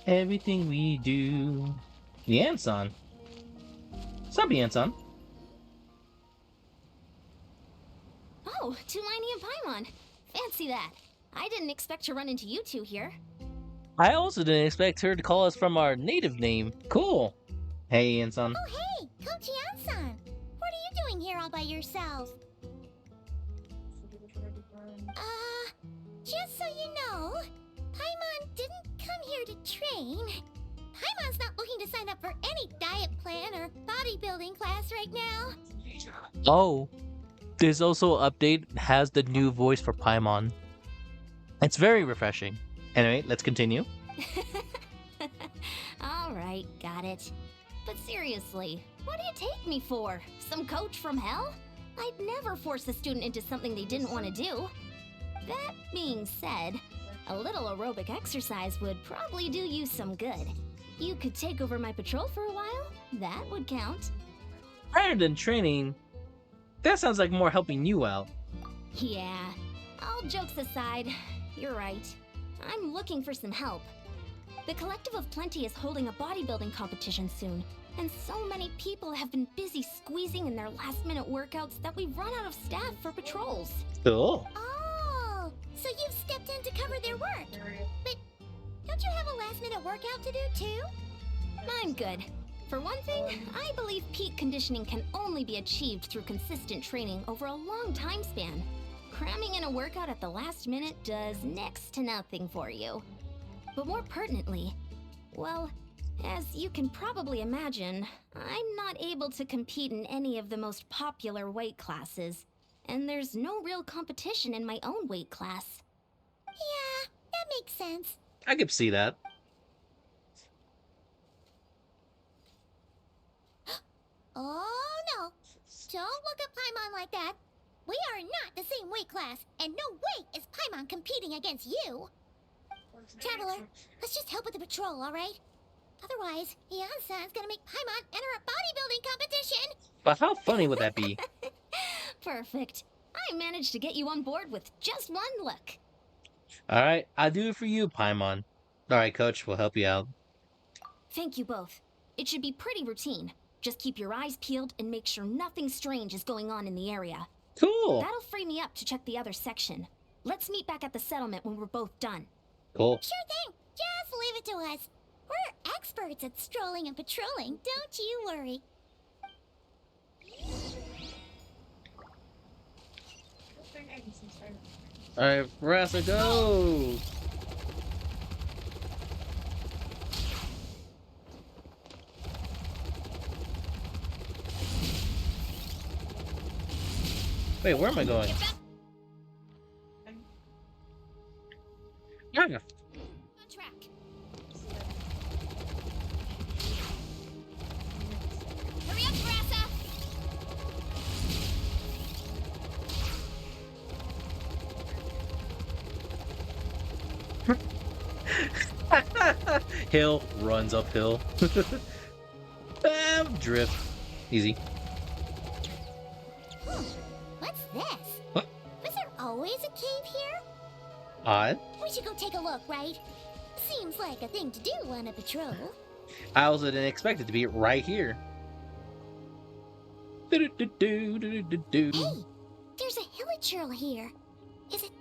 Everything we do. Yansan. What's up, Yansan? Oh, Tulani and Paimon. Fancy that. I didn't expect to run into you two here. I also didn't expect her to call us from our native name. Cool. Hey, Yansan. Oh, hey, Coach Yan-san. What are you doing here all by yourself? Just so you know, Paimon didn't come here to train. Paimon's not looking to sign up for any diet plan or bodybuilding class right now. Oh, this also update has the new voice for Paimon. It's very refreshing. Anyway, let's continue. Alright, got it. But seriously, what do you take me for? Some coach from hell? I'd never force a student into something they didn't want to do. That being said, a little aerobic exercise would probably do you some good. You could take over my patrol for a while. That would count. Rather than training, that sounds like more helping you out. Yeah, all jokes aside, you're right. I'm looking for some help. The Collective of Plenty is holding a bodybuilding competition soon, and so many people have been busy squeezing in their last-minute workouts that we've run out of staff for patrols. Cool. Oh, so you've stepped in to cover their work. But don't you have a last-minute workout to do too? I'm good. For one thing, I believe peak conditioning can only be achieved through consistent training over a long time span. Cramming in a workout at the last minute does next to nothing for you. But more pertinently, well, as you can probably imagine, I'm not able to compete in any of the most popular weight classes, and there's no real competition in my own weight class. Yeah, that makes sense. I could see that. Oh no, don't look at Paimon like that. We are not the same weight class, and no way is Paimon competing against you. Traveler, let's just help with the patrol, alright? Otherwise, Yan-san's gonna make Paimon enter a bodybuilding competition! But how funny would that be? Perfect. I managed to get you on board with just one look. Alright, I'll do it for you, Paimon. Alright, coach, we'll help you out. Thank you both. It should be pretty routine. Just keep your eyes peeled and make sure nothing strange is going on in the area. Cool. That'll free me up to check the other section. Let's meet back at the settlement when we're both done. Cool. Sure thing, just leave it to us. We're experts at strolling and patrolling, don't you worry. Alright, Rasa, go! Wait, where am I going? Yeah. On track. Hurry up, Rasa! Hill runs uphill. Drift. Easy. What's this? What? Was there always a cave here? Odd. We should go take a look, right? Seems like a thing to do on a patrol. I also didn't expect it to be right here. Do-do-do-do-do-do-do. Hey, there's a hilichurl here. Is it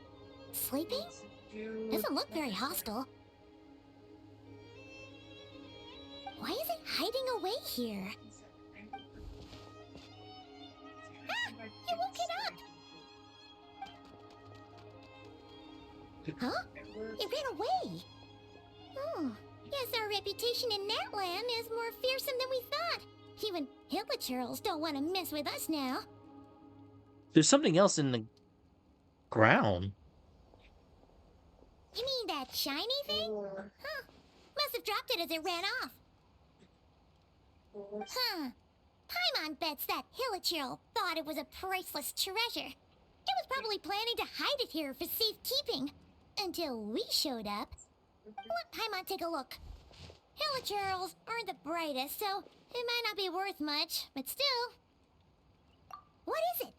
sleeping? Doesn't look very hostile. Why is it hiding away here? Ah! You woke it up! Huh? It ran away! Oh, guess our reputation in that land is more fearsome than we thought. Even hilichurls don't want to mess with us now. There's something else in the ground. You mean that shiny thing? Huh. Must have dropped it as it ran off. Huh. Paimon bets that hilichurl thought it was a priceless treasure. It was probably planning to hide it here for safekeeping. Until we showed up. Let Paimon take a look. Hilichurls aren't the brightest, so it might not be worth much, but still. What is it?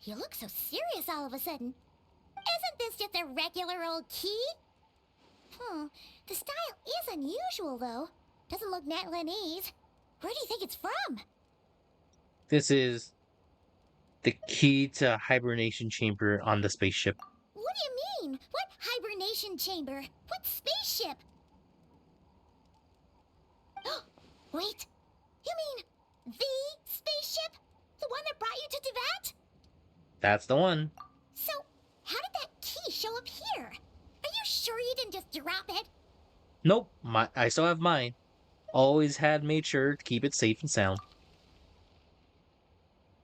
You look so serious all of a sudden. Isn't this just a regular old key? The style is unusual, though. Doesn't look Natlanese. Where do you think it's from? This is the key to hibernation chamber on the spaceship. What do you mean? What hibernation chamber? What spaceship? Wait, you mean the spaceship? The one that brought you to Tibet? That's the one. So, how did that key show up here? Are you sure you didn't just drop it? Nope, I still have mine. Always had made sure to keep it safe and sound.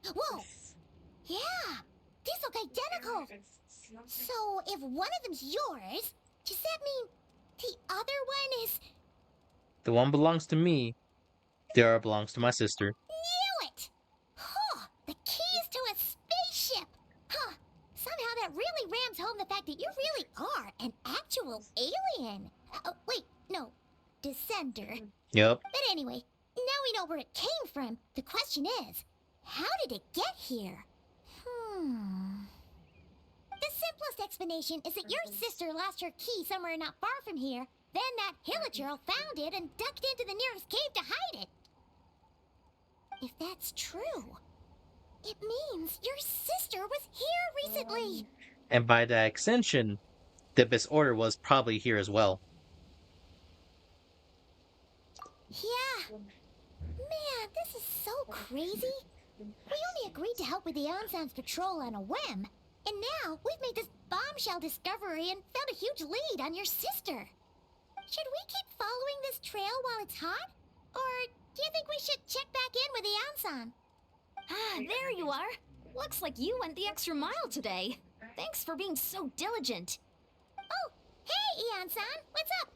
Whoa! Yeah, these look identical. So, if one of them's yours, does that mean the other one is... The one belongs to me. The other belongs to my sister. Knew it! Huh, the keys to a spaceship! Huh, somehow that really rams home the fact that you really are an actual alien. Wait, no, descender. Yep. But anyway, now we know where it came from. The question is, how did it get here? The simplest explanation is that your sister lost her key somewhere not far from here. Then that Hilichurl found it and ducked into the nearest cave to hide it. If that's true, it means your sister was here recently. And by that extension, the Abyss Order was probably here as well. Yeah. Man, this is so crazy. We only agreed to help with the Ensign's patrol on a whim. And now we've made this bombshell discovery and found a huge lead on your sister. Should we keep following this trail while it's hot? Or do you think we should check back in with the Ensign? Ah, there you are. Looks like you went the extra mile today. Thanks for being so diligent. Oh, hey, Ensign, what's up?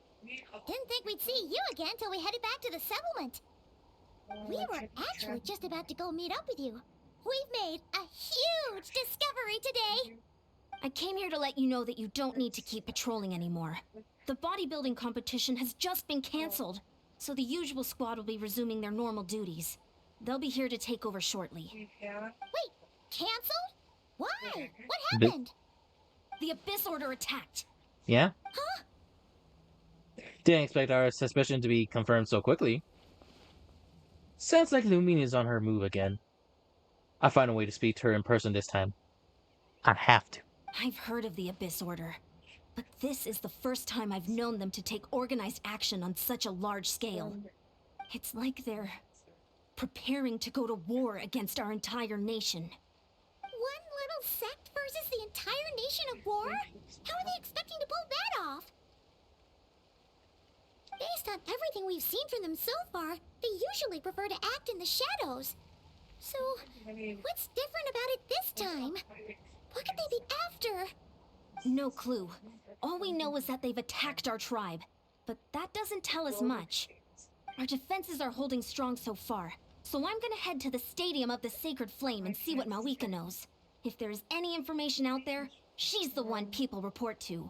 Didn't think we'd see you again till we headed back to the settlement. We were actually just about to go meet up with you. We've made a huge discovery today. I came here to let you know that you don't need to keep patrolling anymore. The bodybuilding competition has just been cancelled, so the usual squad will be resuming their normal duties. They'll be here to take over shortly. Wait, canceled? Why? What happened? The Abyss Order attacked. Yeah? Huh? Didn't expect our suspicion to be confirmed so quickly. Sounds like Lumine is on her move again. I'll find a way to speak to her in person this time. I have to. I've heard of the Abyss Order, but this is the first time I've known them to take organized action on such a large scale. It's like they're preparing to go to war against our entire nation. One little sect versus the entire nation of war? How are they expecting to pull that off? Based on everything we've seen from them so far, they usually prefer to act in the shadows. So, what's different about it this time? What could they be after? No clue. All we know is that they've attacked our tribe, but that doesn't tell us much. Our defenses are holding strong so far, so I'm gonna head to the Stadium of the Sacred Flame and see what Malika knows. If there's any information out there, she's the one people report to.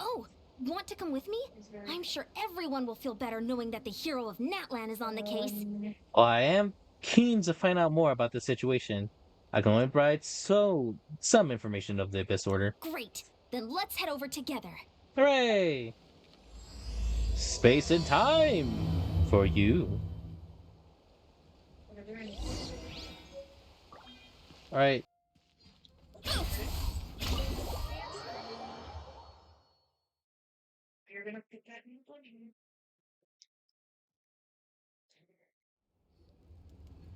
Oh, want to come with me? I'm sure everyone will feel better knowing that the hero of Natlan is on the case. Well, I am keen to find out more about the situation. I can only provide some information of the Abyss Order. Great. Then let's head over together. Hooray! Space and time for you. Alright.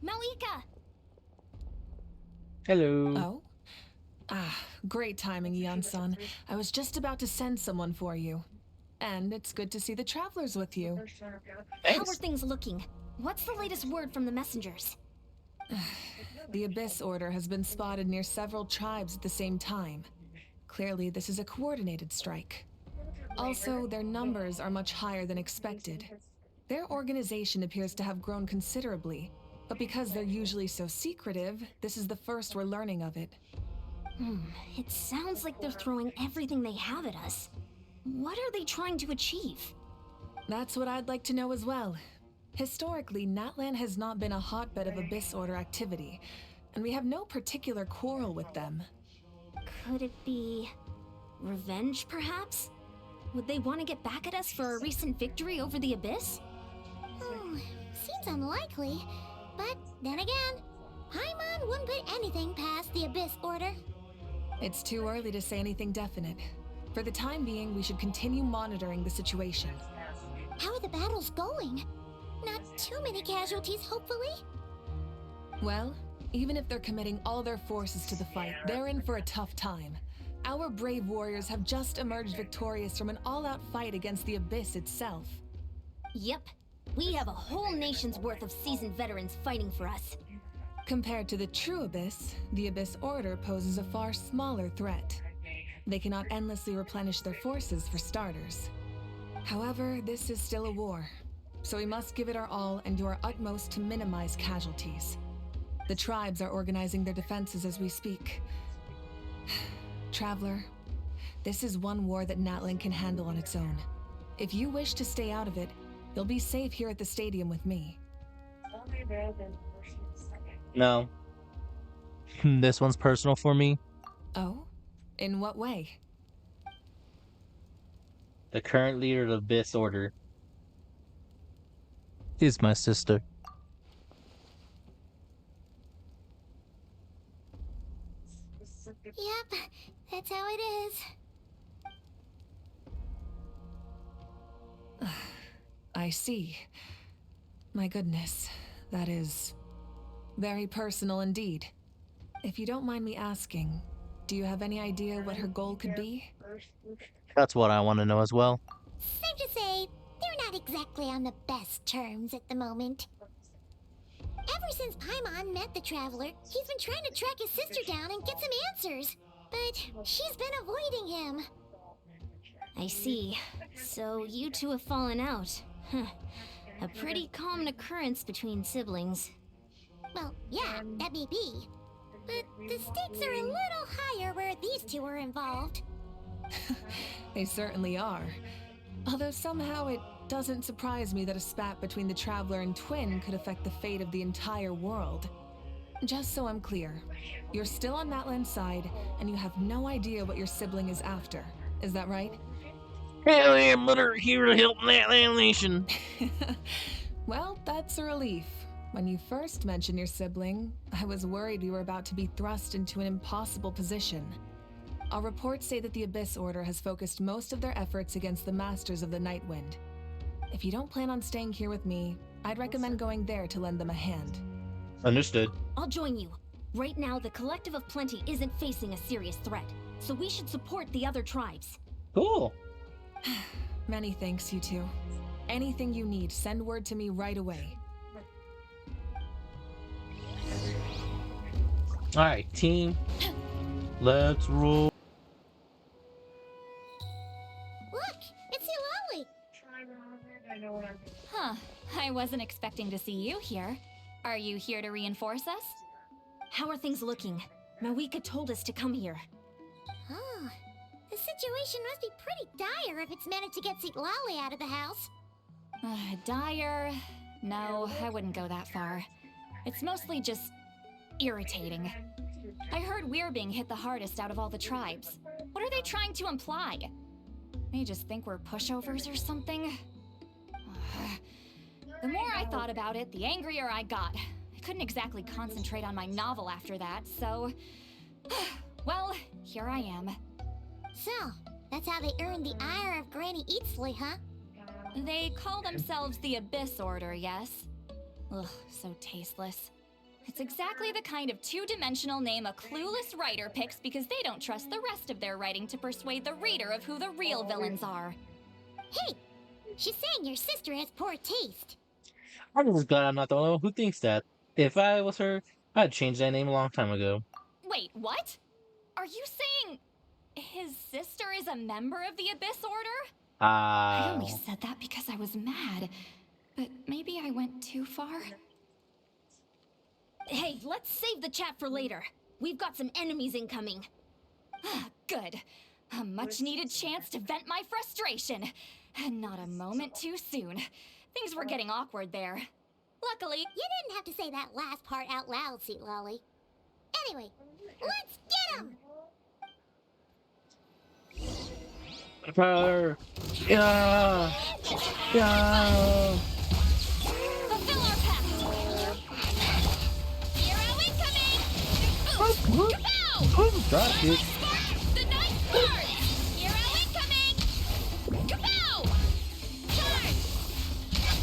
Malika! Hello. Oh? Ah, great timing, Yan-san. I was just about to send someone for you. And it's good to see the travelers with you. How are things looking? What's the latest word from the messengers? The Abyss Order has been spotted near several tribes at the same time. Clearly, this is a coordinated strike. Also, their numbers are much higher than expected. Their organization appears to have grown considerably, but because they're usually so secretive, this is the first we're learning of it. It sounds like they're throwing everything they have at us. What are they trying to achieve? That's what I'd like to know as well. Historically, Natlan has not been a hotbed of Abyss Order activity, and we have no particular quarrel with them. Could it be revenge, perhaps? Would they want to get back at us for a recent victory over the Abyss? Seems unlikely. But then again, Paimon wouldn't put anything past the Abyss Order. It's too early to say anything definite. For the time being, we should continue monitoring the situation. How are the battles going? Not too many casualties, hopefully? Well, even if they're committing all their forces to the fight, they're in for a tough time. Our brave warriors have just emerged victorious from an all-out fight against the Abyss itself. Yep. We have a whole nation's worth of seasoned veterans fighting for us. Compared to the true Abyss, the Abyss Order poses a far smaller threat. They cannot endlessly replenish their forces for starters. However, this is still a war, so we must give it our all and do our utmost to minimize casualties. The tribes are organizing their defenses as we speak. Traveler, this is one war that Natlan can handle on its own. If you wish to stay out of it, you'll be safe here at the stadium with me. No. This one's personal for me. Oh? In what way? The current leader of the Abyss Order is my sister. Yep, that's how it is. I see. My goodness, that is very personal indeed. If you don't mind me asking, do you have any idea what her goal could be? That's what I want to know as well. Safe to say, they're not exactly on the best terms at the moment. Ever since Paimon met the Traveler, he's been trying to track his sister down and get some answers. But she's been avoiding him. I see. So you two have fallen out. Huh. A pretty common occurrence between siblings. Well, yeah, that may be. But the stakes are a little higher where these two are involved. They certainly are. Although somehow it doesn't surprise me that a spat between the Traveler and Twin could affect the fate of the entire world. Just so I'm clear, you're still on Natlan's side, and you have no idea what your sibling is after. Is that right? Hell yeah, brother, here to help Natlan Nation. Well, that's a relief. When you first mentioned your sibling, I was worried we were about to be thrust into an impossible position. Our reports say that the Abyss Order has focused most of their efforts against the Masters of the Nightwind. If you don't plan on staying here with me, I'd recommend going there to lend them a hand. Understood. I'll join you. Right now, the Collective of Plenty isn't facing a serious threat, so we should support the other tribes. Cool. Many thanks, you two. Anything you need, send word to me right away. Alright, team. Let's roll. Look, it's Eulalie. Huh. I wasn't expecting to see you here. Are you here to reinforce us? How are things looking? Mawika told us to come here. Oh, the situation must be pretty dire if it's managed to get Eulalie out of the house. Dire? No, I wouldn't go that far. It's mostly just irritating. I heard we're being hit the hardest out of all the tribes. What are they trying to imply? They just think we're pushovers or something? The more I thought about it, the angrier I got. I couldn't exactly concentrate on my novel after that, so... well, here I am. So, that's how they earned the ire of Granny Eatsley, huh? They call themselves the Abyss Order, yes? Ugh, so tasteless. It's exactly the kind of two-dimensional name a clueless writer picks because they don't trust the rest of their writing to persuade the reader of who the real villains are. Hey, she's saying your sister has poor taste. I'm just glad I'm not the only one who thinks that. If I was her, I'd change that name a long time ago. Wait, what? Are you saying his sister is a member of the Abyss Order? I only said that because I was mad, but maybe I went too far. Hey, let's save the chat for later. We've got some enemies incoming. Good. A much-needed chance to vent my frustration. And not a moment too soon. Things were getting awkward there. Luckily, You didn't have to say that last part out loud, Eulalie. Anyway, let's get him! Fire! Yeah! Yeah! Fulfill our pact! Hero incoming! Whoop, whoop, Kapow! whoop, drop kick. Spark the night guard! Hero incoming! Kapow! Charge!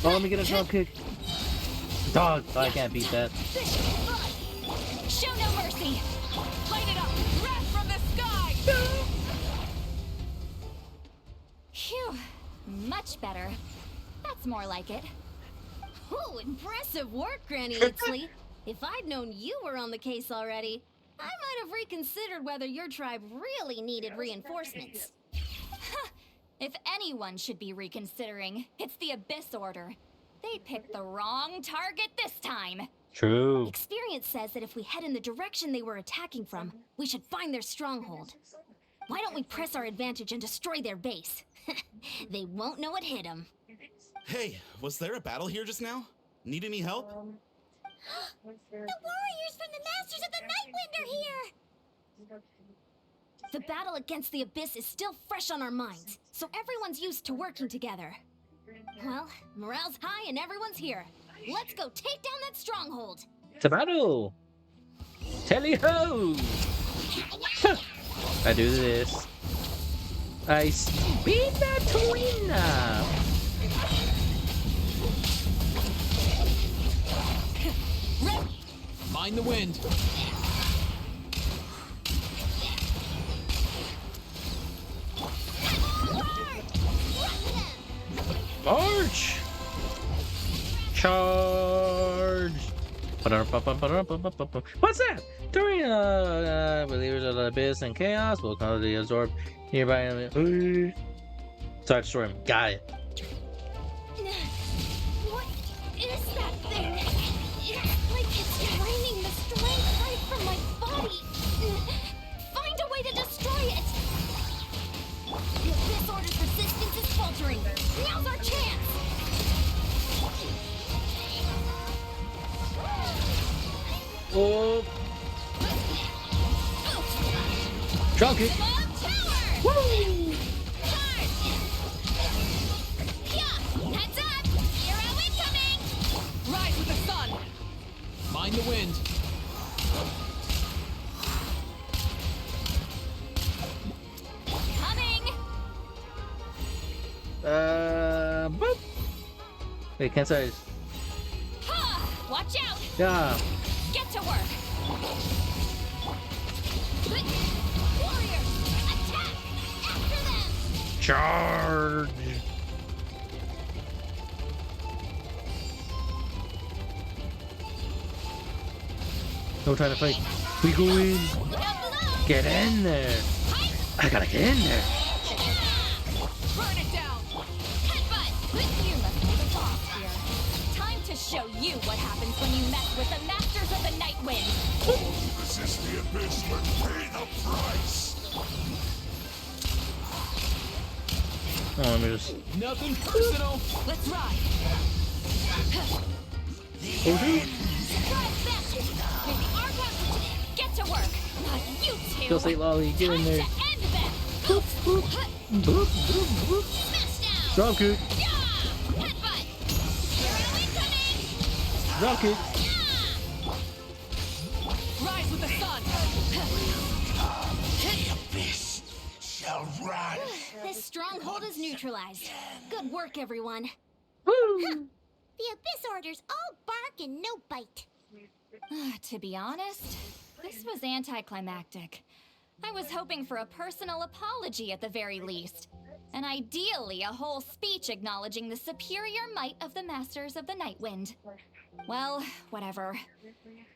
Oh, let me get a drop kick. Dog, I can't beat that. Show no mercy! Light it up! Wrath from the sky! Phew. Much better. That's more like it. Oh, impressive work, Granny Ixley. If I'd known you were on the case already, I might have reconsidered whether your tribe really needed reinforcements. If anyone should be reconsidering, it's the Abyss Order. They picked the wrong target this time. True. Experience says that if we head in the direction they were attacking from, we should find their stronghold. Why don't we press our advantage and destroy their base? They won't know it hit them. Hey, was there a battle here just now? Need any help? The warriors from the Masters of the Nightwind are here! The battle against the Abyss is still fresh on our minds, so everyone's used to working together. Well, morale's high and everyone's here. Let's go take down that stronghold. To battle! Tally ho! I do this. I speed that Torina! Mind the wind. March! Charge! What's that? During believers of the abyss and chaos will constantly absorb nearby enemy. Start storm. Got it. What is that thing? It's like it's draining the strength right from my body. Find a way to destroy it. The Abyss Order's resistance is faltering. Now's our chance. Oh! Drunk it! Woo! Heads up! Hero incoming! Rise with the sun. Mind the wind. Coming! Boop! Wait, can't say. Ha! Watch out! Yeah. Get to work! Warriors, attack! After them! Charge! No time to fight. We go in. Look out below! Get in there. I gotta get in there. Burn it down! Headbutt! You must be the boss here. Time to show you what happens when you mess with the Masters of the Nightwind. Resist the abyss but pay the price! Oh, let me just. Nothing personal. Let's ride! Okay. Surprise basket! Maybe Archon! Get to work! Not you two! Kill State Lolly. Get in Time there. to end them! Boop, boop, boop, boop, boop. Smash down! Drop kick. Yeah! Headbutt! Hero incoming! Drop kick. Rise with the sun. The abyss shall rise! This stronghold is neutralized. Good work, everyone. Woo! The Abyss Order's all bark and no bite. To be honest, this was anticlimactic. I was hoping for a personal apology at the very least. And ideally, a whole speech acknowledging the superior might of the Masters of the Nightwind. Well, whatever.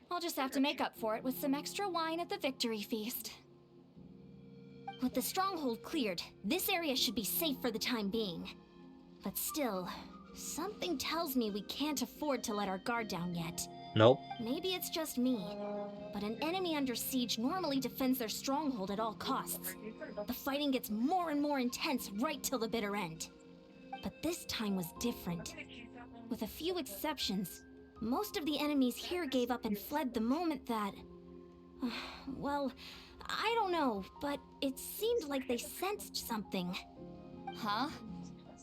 I'll just have to make up for it with some extra wine at the victory feast. With the stronghold cleared, this area should be safe for the time being. But still, something tells me we can't afford to let our guard down yet. Nope. Maybe it's just me, but an enemy under siege normally defends their stronghold at all costs. The fighting gets more and more intense right till the bitter end. But this time was different. With a few exceptions, most of the enemies here gave up and fled the moment that... well, I don't know, but it seemed like they sensed something. Huh?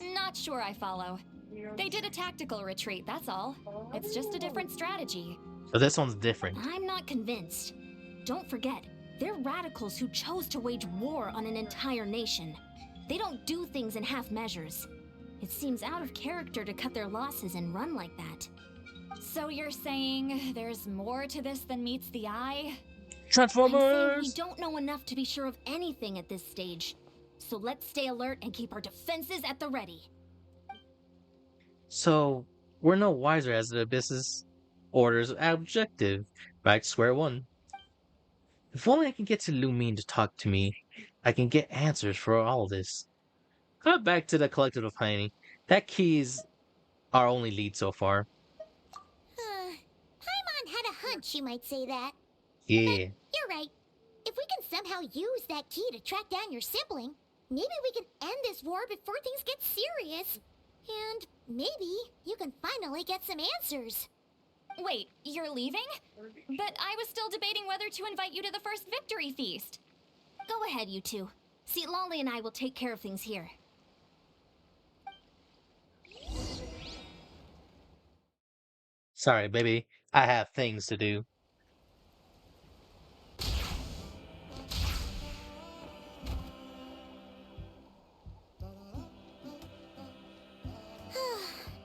Not sure I follow. They did a tactical retreat, that's all. It's just a different strategy. But this one's different. I'm not convinced. Don't forget, they're radicals who chose to wage war on an entire nation. They don't do things in half measures. It seems out of character to cut their losses and run like that. So you're saying there's more to this than meets the eye? I'm saying we Transformers! don't know enough to be sure of anything at this stage. So let's stay alert and keep our defenses at the ready. So, we're no wiser as the Abyss's Order's objective. Back to square one. If only I can get to Lumine to talk to me, I can get answers for all this. Cut back to the collective of planning. That key is our only lead so far. Paimon had a hunch you might say that. Yeah. You're right. If we can somehow use that key to track down your sibling, maybe we can end this war before things get serious. And maybe you can finally get some answers. Wait, you're leaving? But I was still debating whether to invite you to the first victory feast. Go ahead, you two. See, Lolly and I will take care of things here. Sorry, baby. I have things to do.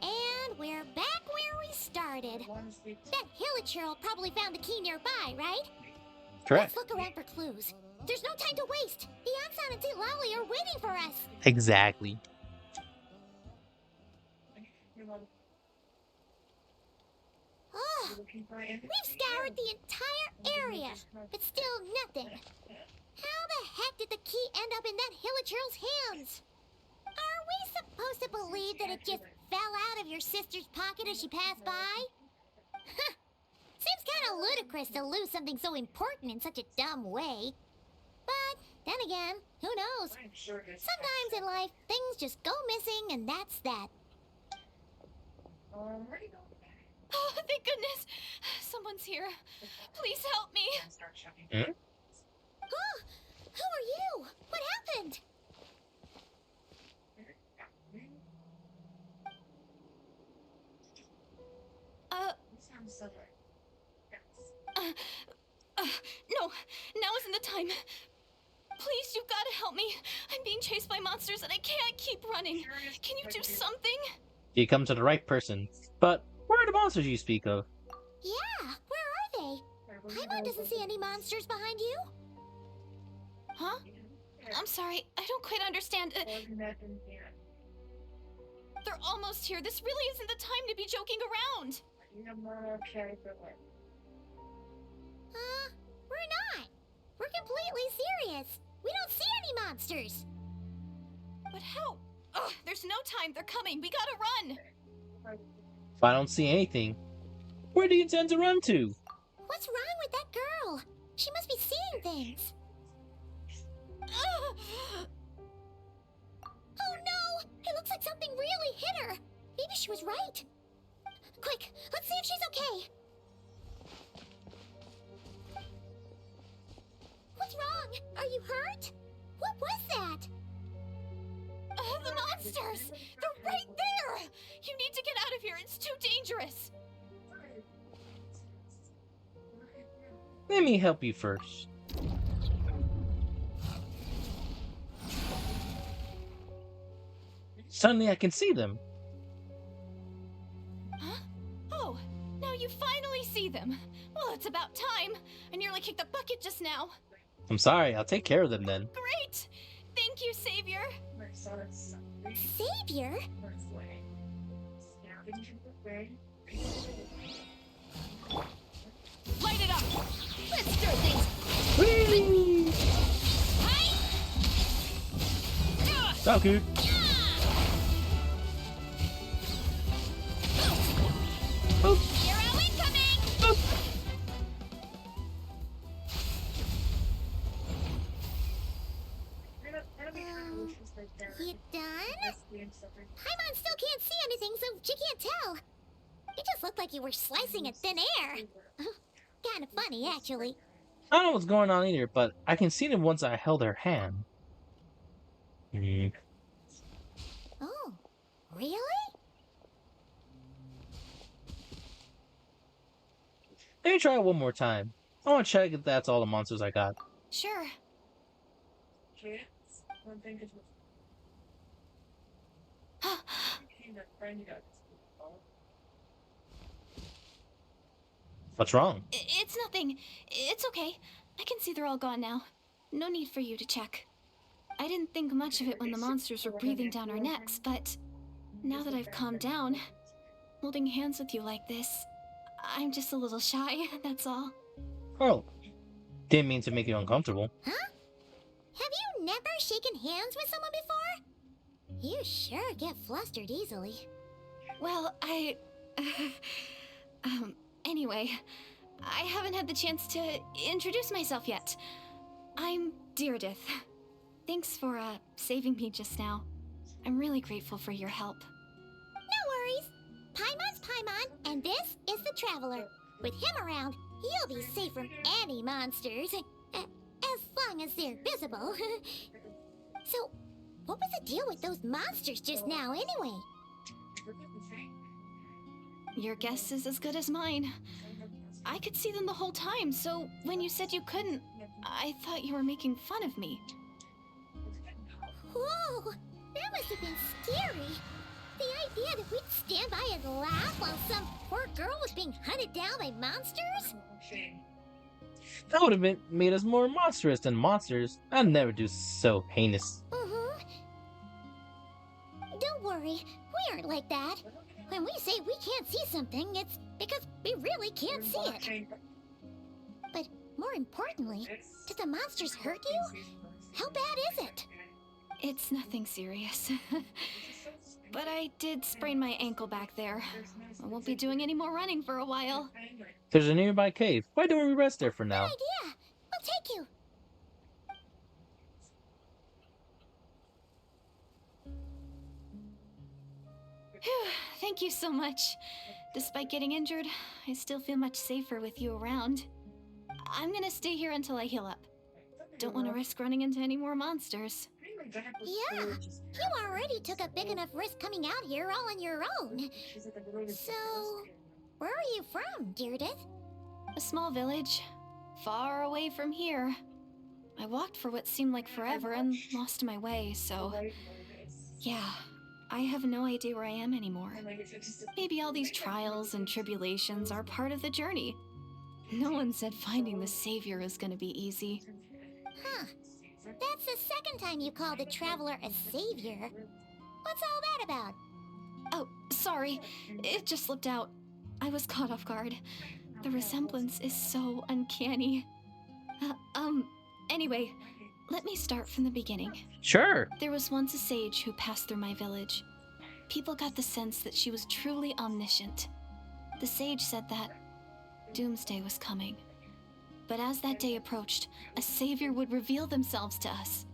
And we're back where we started. That Hilichurl probably found the key nearby, right? Correct. Let's look around for clues. There's no time to waste. The Ansan and St. Lolly are waiting for us. Exactly. Oh, we've scoured the entire area, but still nothing. How the heck did the key end up in that Hilichurl's hands? Are we supposed to believe that it just fell out of your sister's pocket as she passed by? Seems kind of ludicrous to lose something so important in such a dumb way. But then again, who knows? Sometimes in life, things just go missing and that's that. Oh, thank goodness! Someone's here. Please help me. Hmm? Oh, who are you? What happened? No, now isn't the time. Please, you've got to help me. I'm being chased by monsters and I can't keep running. Can you do something? You come to the right person. But where are the monsters you speak of? Yeah, where are they? Paimon doesn't see any monsters behind you. Huh? I'm sorry, I don't quite understand. They're almost here. This really isn't the time to be joking around. We're not. We're completely serious. We don't see any monsters. But how? Ugh, there's no time. They're coming. We gotta run. If I don't see anything, where do you intend to run to? What's wrong with that girl? She must be seeing things. Ugh. Oh no! It looks like something really hit her. Maybe she was right. Quick, let's see if she's okay. What's wrong? Are you hurt? What was that? The monsters! They're right there! You need to get out of here. It's too dangerous. Let me help you first. Suddenly I can see them. Huh? Oh, now you finally see them. Well, it's about time. I nearly kicked the bucket just now. I'm sorry, I'll take care of them then. Great! Thank you, Savior. Savior? Light it up! Let's stir things. Whee! So good. Hero incoming! You done? Paimon still can't see anything, so she can't tell. It just looked like you were slicing at thin air. Kinda funny, actually. I don't know what's going on either, but I can see them once I held her hand. Really? Let me try it one more time. I want to check if that's all the monsters I got. Sure. What's wrong? It's nothing. It's okay. I can see they're all gone now. No need for you to check. I didn't think much of it when the monsters were breathing down our necks, but now that I've calmed down, holding hands with you like this, I'm just a little shy, that's all. Oh, didn't mean to make you uncomfortable. Huh? Have you never shaken hands with someone before? You sure get flustered easily. Well, anyway, I haven't had the chance to introduce myself yet. I'm Deirdith. Thanks for, saving me just now. I'm really grateful for your help. No worries. Paimon's Paimon, and this is the Traveler. With him around, you'll be safe from any monsters. As long as they're visible. So, what was the deal with those monsters just now, anyway? Your guess is as good as mine. I could see them the whole time, so when you said you couldn't, I thought you were making fun of me. Whoa! That must have been scary. The idea that we'd stand by and laugh while some poor girl was being hunted down by monsters? That would have made us more monstrous than monsters. I'd never do so heinous. Don't worry, we aren't like that. When we say we can't see something, it's because we really can't see it. But more importantly, did the monsters hurt you? How bad is it? It's nothing serious. But I did sprain my ankle back there. I won't be doing any more running for a while. There's a nearby cave. Why don't we rest there for now? Good idea. We'll take you. Whew, thank you so much. Despite getting injured, I still feel much safer with you around. I'm gonna stay here until I heal up. Don't want to risk running into any more monsters. Yeah, you already took a big enough risk coming out here all on your own. So, where are you from, Deirdith? A small village, far away from here. I walked for what seemed like forever and lost my way, so... Yeah, I have no idea where I am anymore. Maybe all these trials and tribulations are part of the journey. No one said finding the Savior is gonna be easy. Huh. That's the second time you called the Traveler a savior. What's all that about? Oh, sorry. It just slipped out. I was caught off guard. The resemblance is so uncanny. Anyway, let me start from the beginning. Sure. There was once a sage who passed through my village. People got the sense that she was truly omniscient. The sage said that doomsday was coming. But as that day approached, a savior would reveal themselves to us.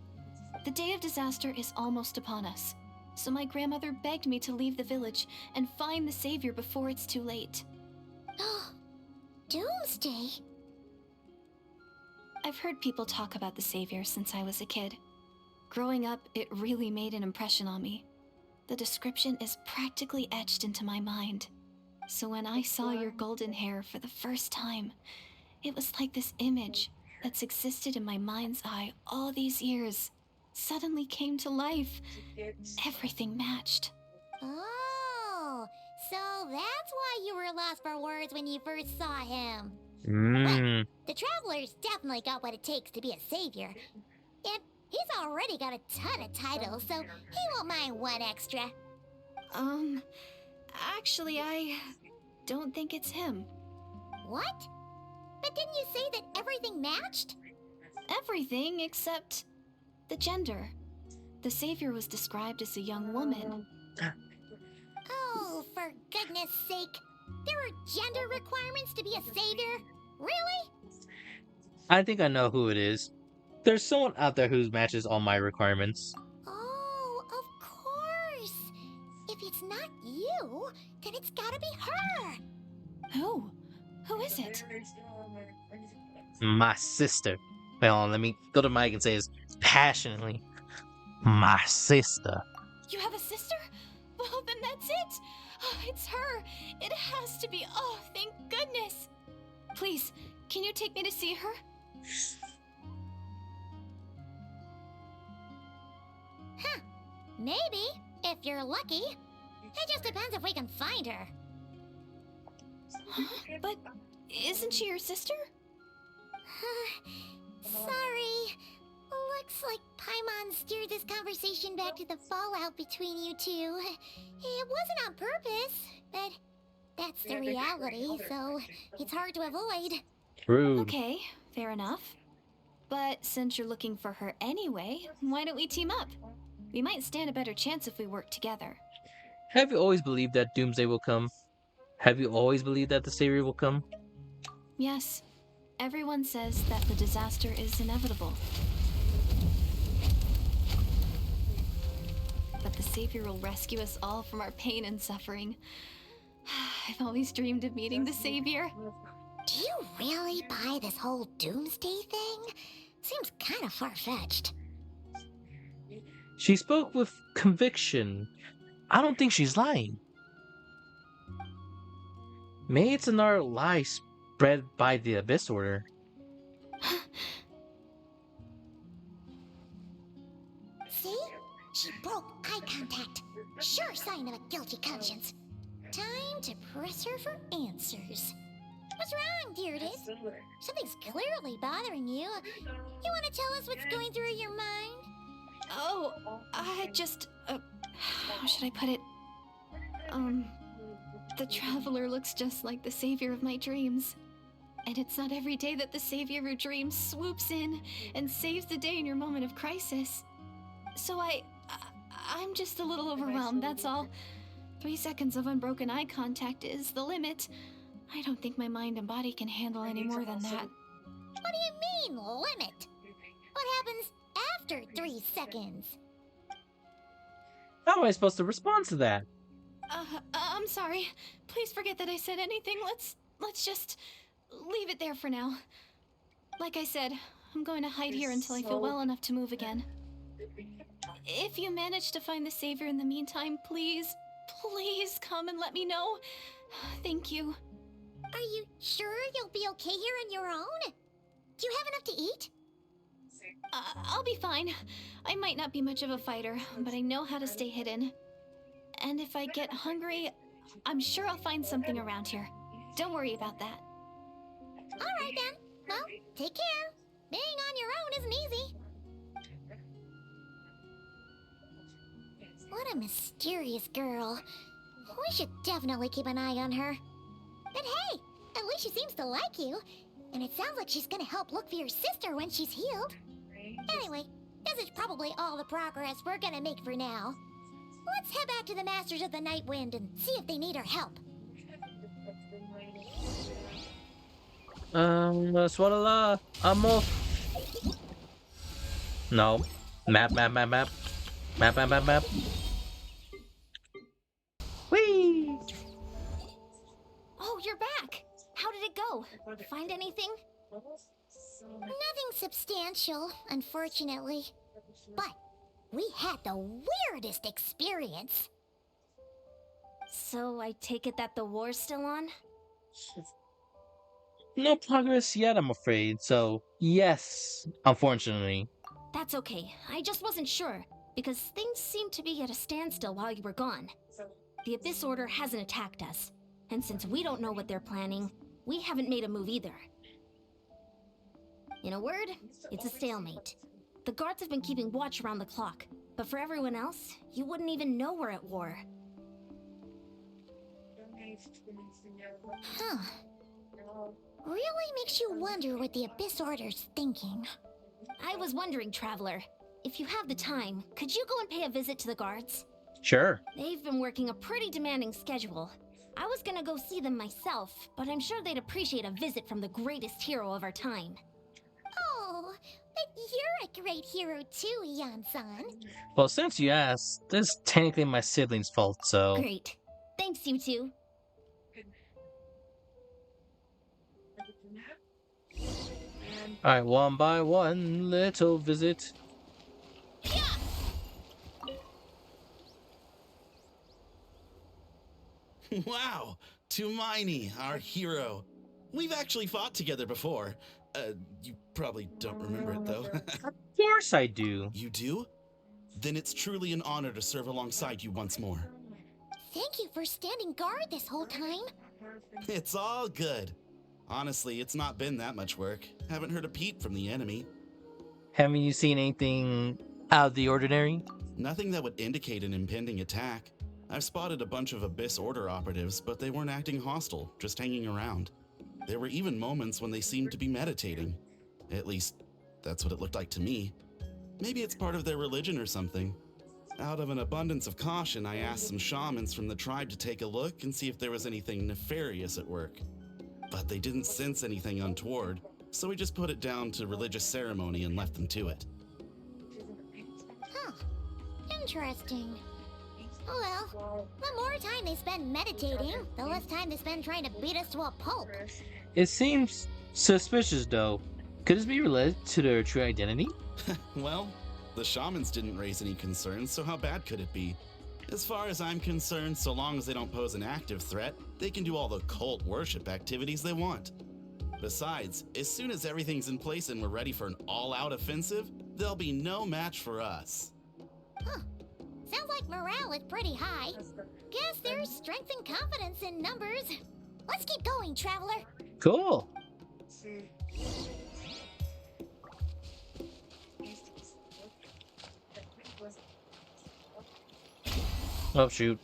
The day of disaster is almost upon us, so my grandmother begged me to leave the village and find the savior before it's too late. Doomsday? I've heard people talk about the savior since I was a kid. Growing up, it really made an impression on me. The description is practically etched into my mind. So when I saw your golden hair for the first time, it was like this image that's existed in my mind's eye all these years suddenly came to life. Everything matched. Oh, so that's why you were lost for words when you first saw him. Mmm. The Traveler's definitely got what it takes to be a savior. And he's already got a ton of titles, so he won't mind one extra. Actually, I don't think it's him. What? But didn't you say that everything matched? Everything except the gender. The savior was described as a young woman. Oh, for goodness sake. There are gender requirements to be a savior? Really? I think I know who it is. There's someone out there who matches all my requirements. Oh, of course. If it's not you, then it's gotta be her. Who? Who is it? My sister. Well, let me go to Mike and say this passionately. My sister. You have a sister? Oh, then that's it! Oh, it's her! It has to be! Oh, thank goodness! Please, can you take me to see her? Huh. Maybe, if you're lucky. It just depends if we can find her. But isn't she your sister? Sorry. Looks like Paimon steered this conversation back to the fallout between you two. It wasn't on purpose, but that's the reality, so it's hard to avoid. Rude. Okay, fair enough. But since you're looking for her anyway, why don't we team up? We might stand a better chance if we work together. Have you always believed that Doomsday will come? Have you always believed that the Savior will come? Yes, everyone says that the disaster is inevitable. But the Savior will rescue us all from our pain and suffering. I've always dreamed of meeting the Savior. Do you really buy this whole doomsday thing? Seems kind of far-fetched. She spoke with conviction. I don't think she's lying. Maybe it's another lie spread by the Abyss Order. See? She broke eye contact. Sure sign of a guilty conscience. Time to press her for answers. What's wrong, Deirdis? Something's clearly bothering you. You want to tell us what's going through your mind? Oh, I just, how should I put it? The Traveler looks just like the Savior of my dreams. And it's not every day that the Savior of your dreams swoops in and saves the day in your moment of crisis. So I'm just a little overwhelmed, that's all. 3 seconds of unbroken eye contact is the limit. I don't think my mind and body can handle any more than that. What do you mean, limit? What happens after 3 seconds? How am I supposed to respond to that? I'm sorry. Please forget that I said anything. Let's just leave it there for now. Like I said, I'm going to hide here until I feel well enough to move again. If you manage to find the Savior in the meantime, please come and let me know. Thank you. Are you sure you'll be okay here on your own? Do you have enough to eat? I'll be fine. I might not be much of a fighter, but I know how to stay hidden. And if I get hungry, I'm sure I'll find something around here. Don't worry about that. Alright then. Well, take care. Being on your own isn't easy. What a mysterious girl. We should definitely keep an eye on her. But hey, at least she seems to like you. And it sounds like she's gonna help look for your sister when she's healed. Anyway, this is probably all the progress we're gonna make for now. Let's head back to the Masters of the Night Wind and see if they need our help. Swalala, I'm off. No. Map. Whee! Oh, you're back! How did it go? Find anything? Nothing substantial, unfortunately. But we had the weirdest experience. So I take it that the war's still on? No progress yet, I'm afraid. So, yes, unfortunately. That's okay. I just wasn't sure, because things seemed to be at a standstill while you were gone. The Abyss Order hasn't attacked us, and since we don't know what they're planning, we haven't made a move either. In a word, it's a stalemate. The guards have been keeping watch around the clock, but for everyone else, you wouldn't even know we're at war. Huh. Really makes you wonder what the Abyss Order's thinking. I was wondering, Traveler, if you have the time, could you go and pay a visit to the guards? Sure. They've been working a pretty demanding schedule. I was gonna go see them myself, but I'm sure they'd appreciate a visit from the greatest hero of our time. Oh, but you're a great hero too, Yan-san. Well, since you asked, this is technically my sibling's fault, so... Great. Thanks, you two. Alright, one by one, little visit. Wow, Tumaini, our hero. We've actually fought together before. You probably don't remember it though. Of course I do. You do? Then it's truly an honor to serve alongside you once more. Thank you for standing guard this whole time. It's all good. Honestly, it's not been that much work. Haven't heard a peep from the enemy. Haven't you seen anything out of the ordinary? Nothing that would indicate an impending attack. I've spotted a bunch of Abyss Order operatives, but they weren't acting hostile, just hanging around. There were even moments when they seemed to be meditating. At least, that's what it looked like to me. Maybe it's part of their religion or something. Out of an abundance of caution, I asked some shamans from the tribe to take a look and see if there was anything nefarious at work. But they didn't sense anything untoward, so we just put it down to religious ceremony and left them to it. Huh. Interesting. Oh well, the more time they spend meditating, the less time they spend trying to beat us to a pulp. It seems suspicious though. Could this be related to their true identity? Well, the shamans didn't raise any concerns, so how bad could it be? As far as I'm concerned, so long as they don't pose an active threat, they can do all the cult worship activities they want. Besides, as soon as everything's in place and we're ready for an all-out offensive, there'll be no match for us. Huh. Sounds like morale is pretty high. Guess there's strength and confidence in numbers. Let's keep going, traveler. Cool. Oh shoot.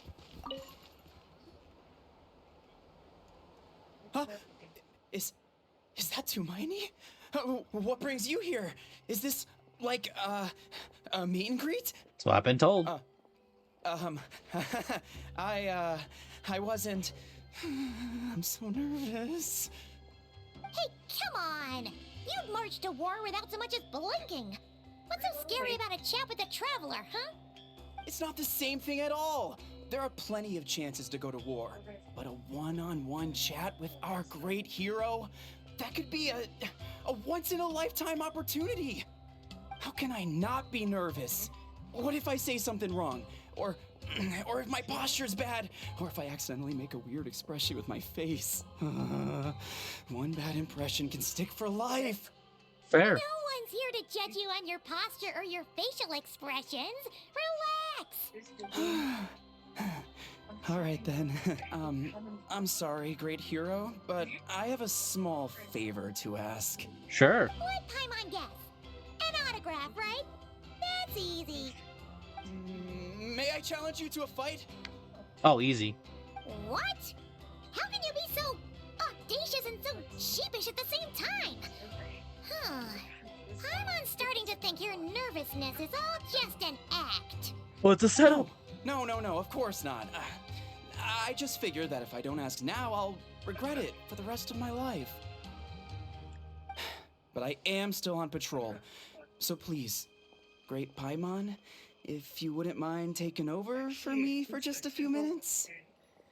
Huh? Is that Tumaini? What brings you here? Is this like a meet and greet? That's what I've been told. I wasn't. I'm so nervous. Hey, come on! You'd march to war without so much as blinking. What's so scary about a chat with a traveler, huh? It's not the same thing at all. There are plenty of chances to go to war, but a one-on-one chat with our great hero, that could be a once-in-a-lifetime opportunity. How can I not be nervous? What if I say something wrong? Or if my posture's bad? Or if I accidentally make a weird expression with my face? One bad impression can stick for life. Fair. No one's here to judge you on your posture or your facial expressions. Relax! All right then. I'm sorry, great hero, but I have a small favor to ask. Sure. What Paimon guess? An autograph, right? That's easy. May I challenge you to a fight? Oh, easy. What? How can you be so audacious and so sheepish at the same time? Huh. I'm starting to think your nervousness is all just an act. Well, it's a setup. No, of course not. I just figured that if I don't ask now, I'll regret it for the rest of my life. But I am still on patrol, so please, Great Paimon, if you wouldn't mind taking over for me for just a few minutes?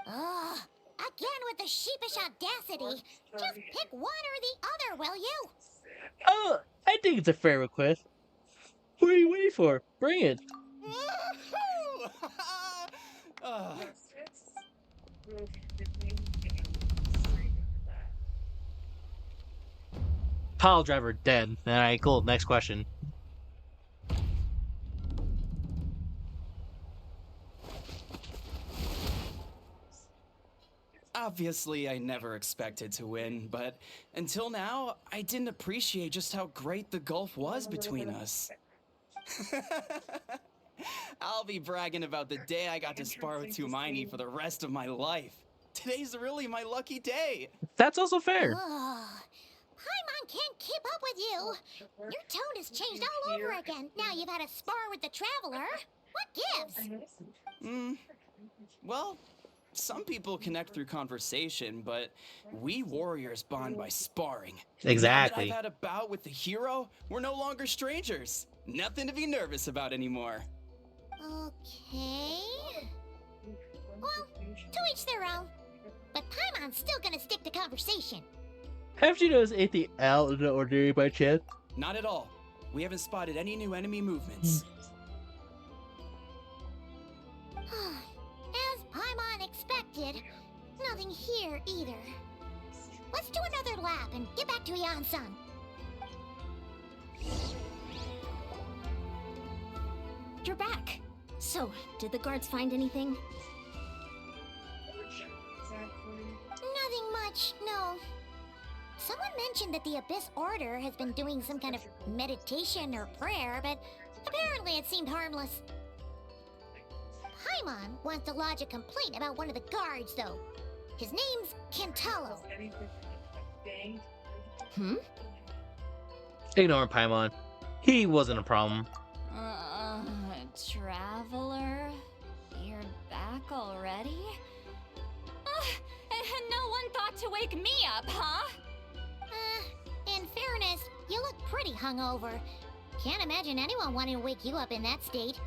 Ugh. Again with the sheepish audacity. Just pick one or the other, will you? Oh, I think it's a fair request. What are you waiting for? Bring it. Pile driver dead. Alright, cool. Next question. Obviously, I never expected to win, but until now, I didn't appreciate just how great the gulf was between us. I'll be bragging about the day I got to spar with Tumaini for the rest of my life. Today's really my lucky day. That's also fair. Ugh. Paimon can't keep up with you. Your tone has changed all over again. Now you've had a spar with the traveler. What gives? Well, some people connect through conversation, but we warriors bond by sparring. Exactly. Now that I've had a bout with the hero, we're no longer strangers. Nothing to be nervous about anymore. Okay. Well, to each their own. But Paimon's still gonna stick to conversation. Haven't you noticed anything out of the ordinary by chance? Not at all. We haven't spotted any new enemy movements. As Paimon expected. Nothing here either. Let's do another lap and get back to Yan-san. You're back. So, did the guards find anything? Nothing much, no. Someone mentioned that the Abyss Order has been doing some kind of meditation or prayer, but apparently it seemed harmless. Paimon wants to lodge a complaint about one of the guards, though. His name's Kentaro. Ignore Paimon. He wasn't a problem. Traveler? You're back already? And no one thought to wake me up, huh? In fairness, you look pretty hungover. Can't imagine anyone wanting to wake you up in that state.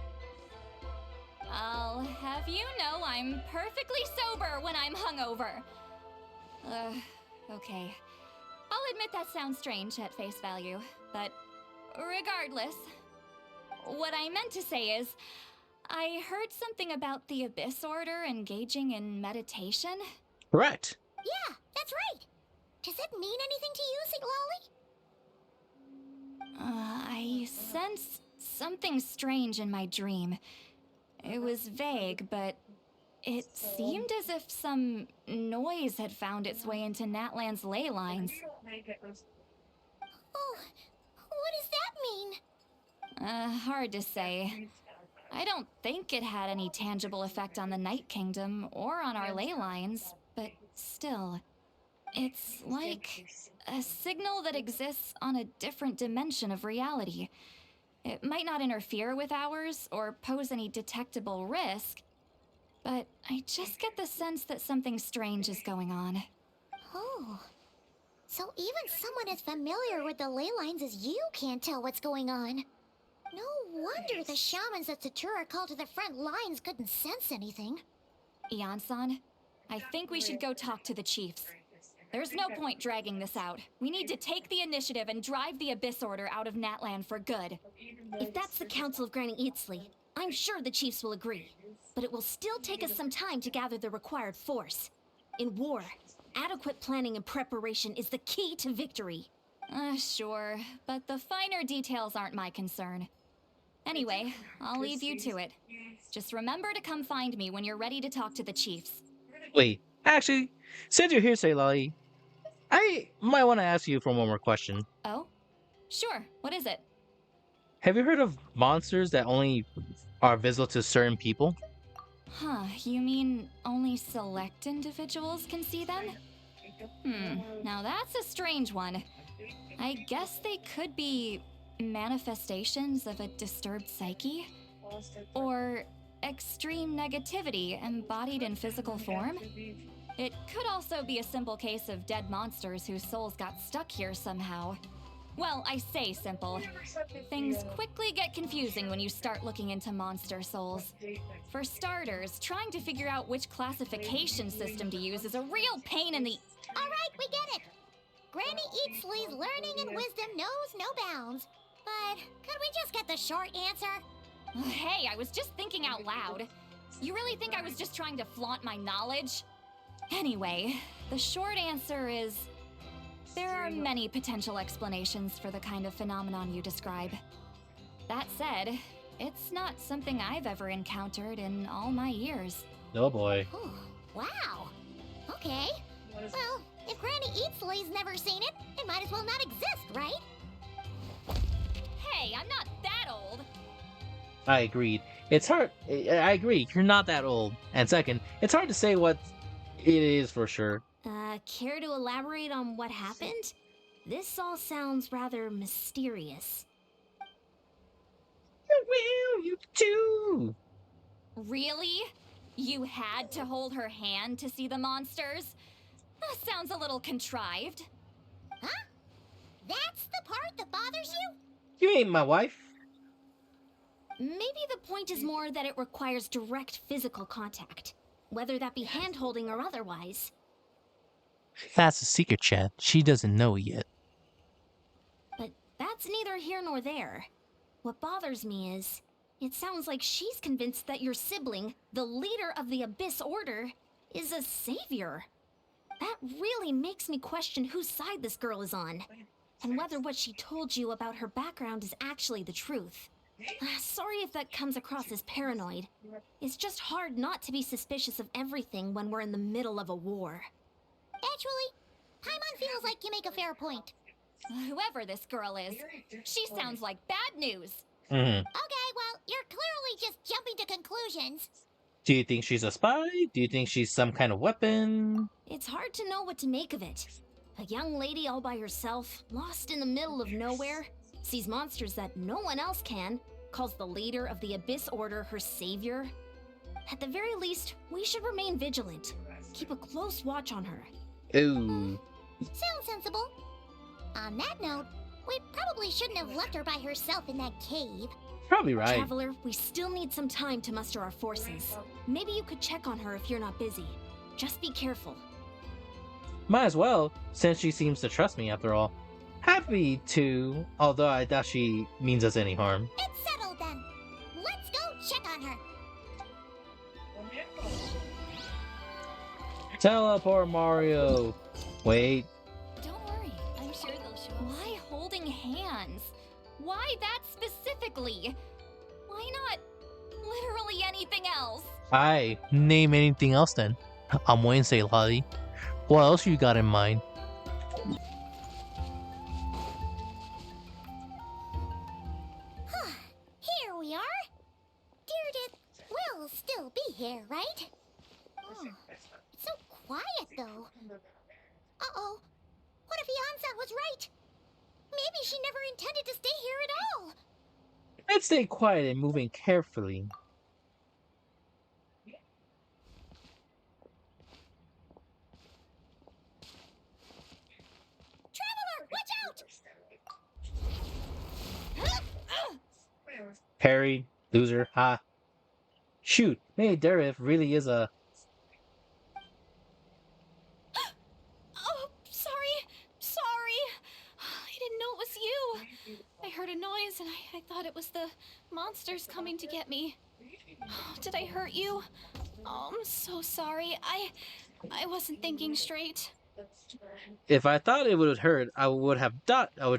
I'll have you know I'm perfectly sober when I'm hungover. Okay. I'll admit that sounds strange at face value, but regardless, what I meant to say is, I heard something about the Abyss Order engaging in meditation. Correct. Yeah, that's right. Does it mean anything to you, Siglali? I sensed something strange in my dream. It was vague, but it seemed as if some noise had found its way into Natlan's ley lines. Oh, what does that mean? Hard to say. I don't think it had any tangible effect on the Night Kingdom or on our ley lines, but still, it's like a signal that exists on a different dimension of reality. It might not interfere with ours or pose any detectable risk, but I just get the sense that something strange is going on. Oh, so even someone as familiar with the ley lines as you can't tell what's going on. No wonder the shamans that Satura called to the front lines couldn't sense anything. Ian-san, I think we should go talk to the chiefs. There's no point dragging this out. We need to take the initiative and drive the Abyss Order out of Natlan for good. If that's the Council of Granny Eatsley, I'm sure the chiefs will agree. But it will still take us some time to gather the required force. In war, adequate planning and preparation is the key to victory. Sure, but the finer details aren't my concern. Anyway, I'll leave you to it. Just remember to come find me when you're ready to talk to the chiefs. Wait, actually, since you're here, Siglali, I might want to ask you for one more question. Oh? Sure, what is it? Have you heard of monsters that only are visible to certain people? Huh, you mean only select individuals can see them? Now that's a strange one. I guess they could be manifestations of a disturbed psyche? Or extreme negativity embodied in physical form? It could also be a simple case of dead monsters whose souls got stuck here somehow. Well, I say simple. Things quickly get confusing when you start looking into monster souls. For starters, trying to figure out which classification system to use is a real pain in the... Alright, we get it. Granny Eatsley's learning and wisdom knows no bounds. But could we just get the short answer? Hey, I was just thinking out loud. You really think I was just trying to flaunt my knowledge? Anyway, the short answer is... there are many potential explanations for the kind of phenomenon you describe. That said, it's not something I've ever encountered in all my years. Oh boy. Oh, wow. Okay. Well, if Granny Eatsley's never seen it, it might as well not exist, right? Hey, I'm not that old! I agreed. It's hard. I agree. You're not that old. And second, it's hard to say what it is for sure. Care to elaborate on what happened? This all sounds rather mysterious. Well, you too. Really? You had to hold her hand to see the monsters? That sounds a little contrived. Huh? That's the part that bothers you? You ain't my wife. Maybe the point is more that it requires direct physical contact, whether that be hand-holding or otherwise. That's a secret, Chad. She doesn't know yet. But that's neither here nor there. What bothers me is, it sounds like she's convinced that your sibling, the leader of the Abyss Order, is a savior. That really makes me question whose side this girl is on, and whether what she told you about her background is actually the truth. Sorry if that comes across as paranoid. It's just hard not to be suspicious of everything when we're in the middle of a war. Actually, Paimon feels like you make a fair point. Whoever this girl is, she sounds like bad news. Mm-hmm. Okay, well, you're clearly just jumping to conclusions. Do you think she's a spy? Do you think she's some kind of weapon? It's hard to know what to make of it. A young lady all by herself, lost in the middle of nowhere, sees monsters that no one else can, calls the leader of the Abyss Order her savior. At the very least, we should remain vigilant. Keep a close watch on her. Ooh. Sounds sensible. On that note, we probably shouldn't have left her by herself in that cave. Probably right. Traveler, we still need some time to muster our forces. Maybe you could check on her if you're not busy. Just be careful. Might as well, since she seems to trust me after all. Happy to, although I doubt she means us any harm. It's settled then. Let's go check on her. Teleport Mario! Wait, Don't worry, I'm sure they'll show up. Why holding hands? Why that specifically? Why not literally anything else? I name anything else then. I'm Wednesday, Lottie. What else you got in mind? Here we are. Deirdre will still be here, right? Oh, it's so quiet, though. Uh-oh. What if Yansa was right? Maybe she never intended to stay here at all. Let's stay quiet and moving carefully. Traveler, watch out! Parry, loser, ha. Shoot, maybe Derif really is a... Oh, sorry. I didn't know it was you. I heard a noise and I thought it was the monsters coming to get me. Did I hurt you? Oh, I'm so sorry. I wasn't thinking straight. If I thought it would hurt, I would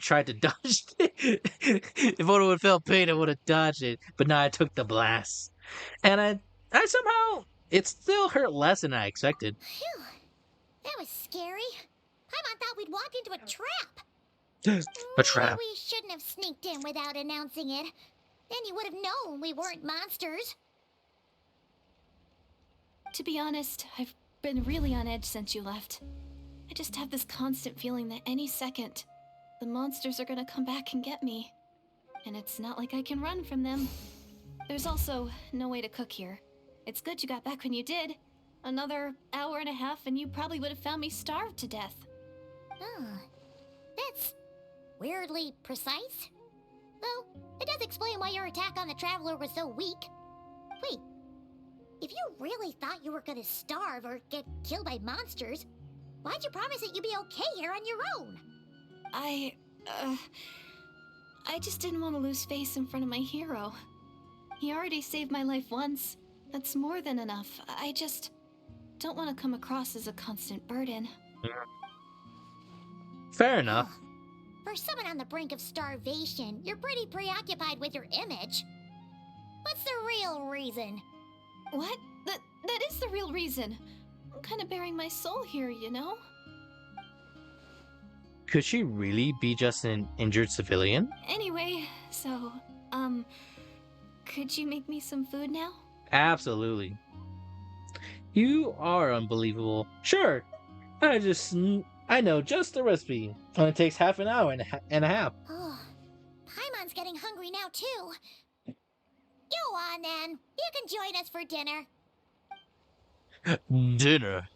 try to dodge it. If I would have felt pain, I would have dodged it. But now I took the blast. And I somehow, it still hurt less than I expected. Phew. That was scary. Paimon thought we'd walked into a trap. A trap. Maybe we shouldn't have sneaked in without announcing it. Then you would have known we weren't monsters. To be honest, I've been really on edge since you left. I just have this constant feeling that any second, the monsters are gonna come back and get me. And it's not like I can run from them. There's also no way to cook here. It's good you got back when you did. Another hour and a half and you probably would have found me starved to death. Oh, that's weirdly precise. Though, it does explain why your attack on the Traveler was so weak. Wait, if you really thought you were gonna starve or get killed by monsters, why'd you promise that you'd be okay here on your own? I just didn't want to lose face in front of my hero. He already saved my life once. That's more than enough. I just don't want to come across as a constant burden. Fair enough. For someone on the brink of starvation, you're pretty preoccupied with your image. What's the real reason? What? That is the real reason. I'm kind of bearing my soul here, you know? Could she really be just an injured civilian? Anyway, so, could you make me some food now? Absolutely. You are unbelievable. Sure. I know just the recipe. Only takes half an hour and a half. Oh, Paimon's getting hungry now, too. Go on, then. You can join us for dinner. Dinner.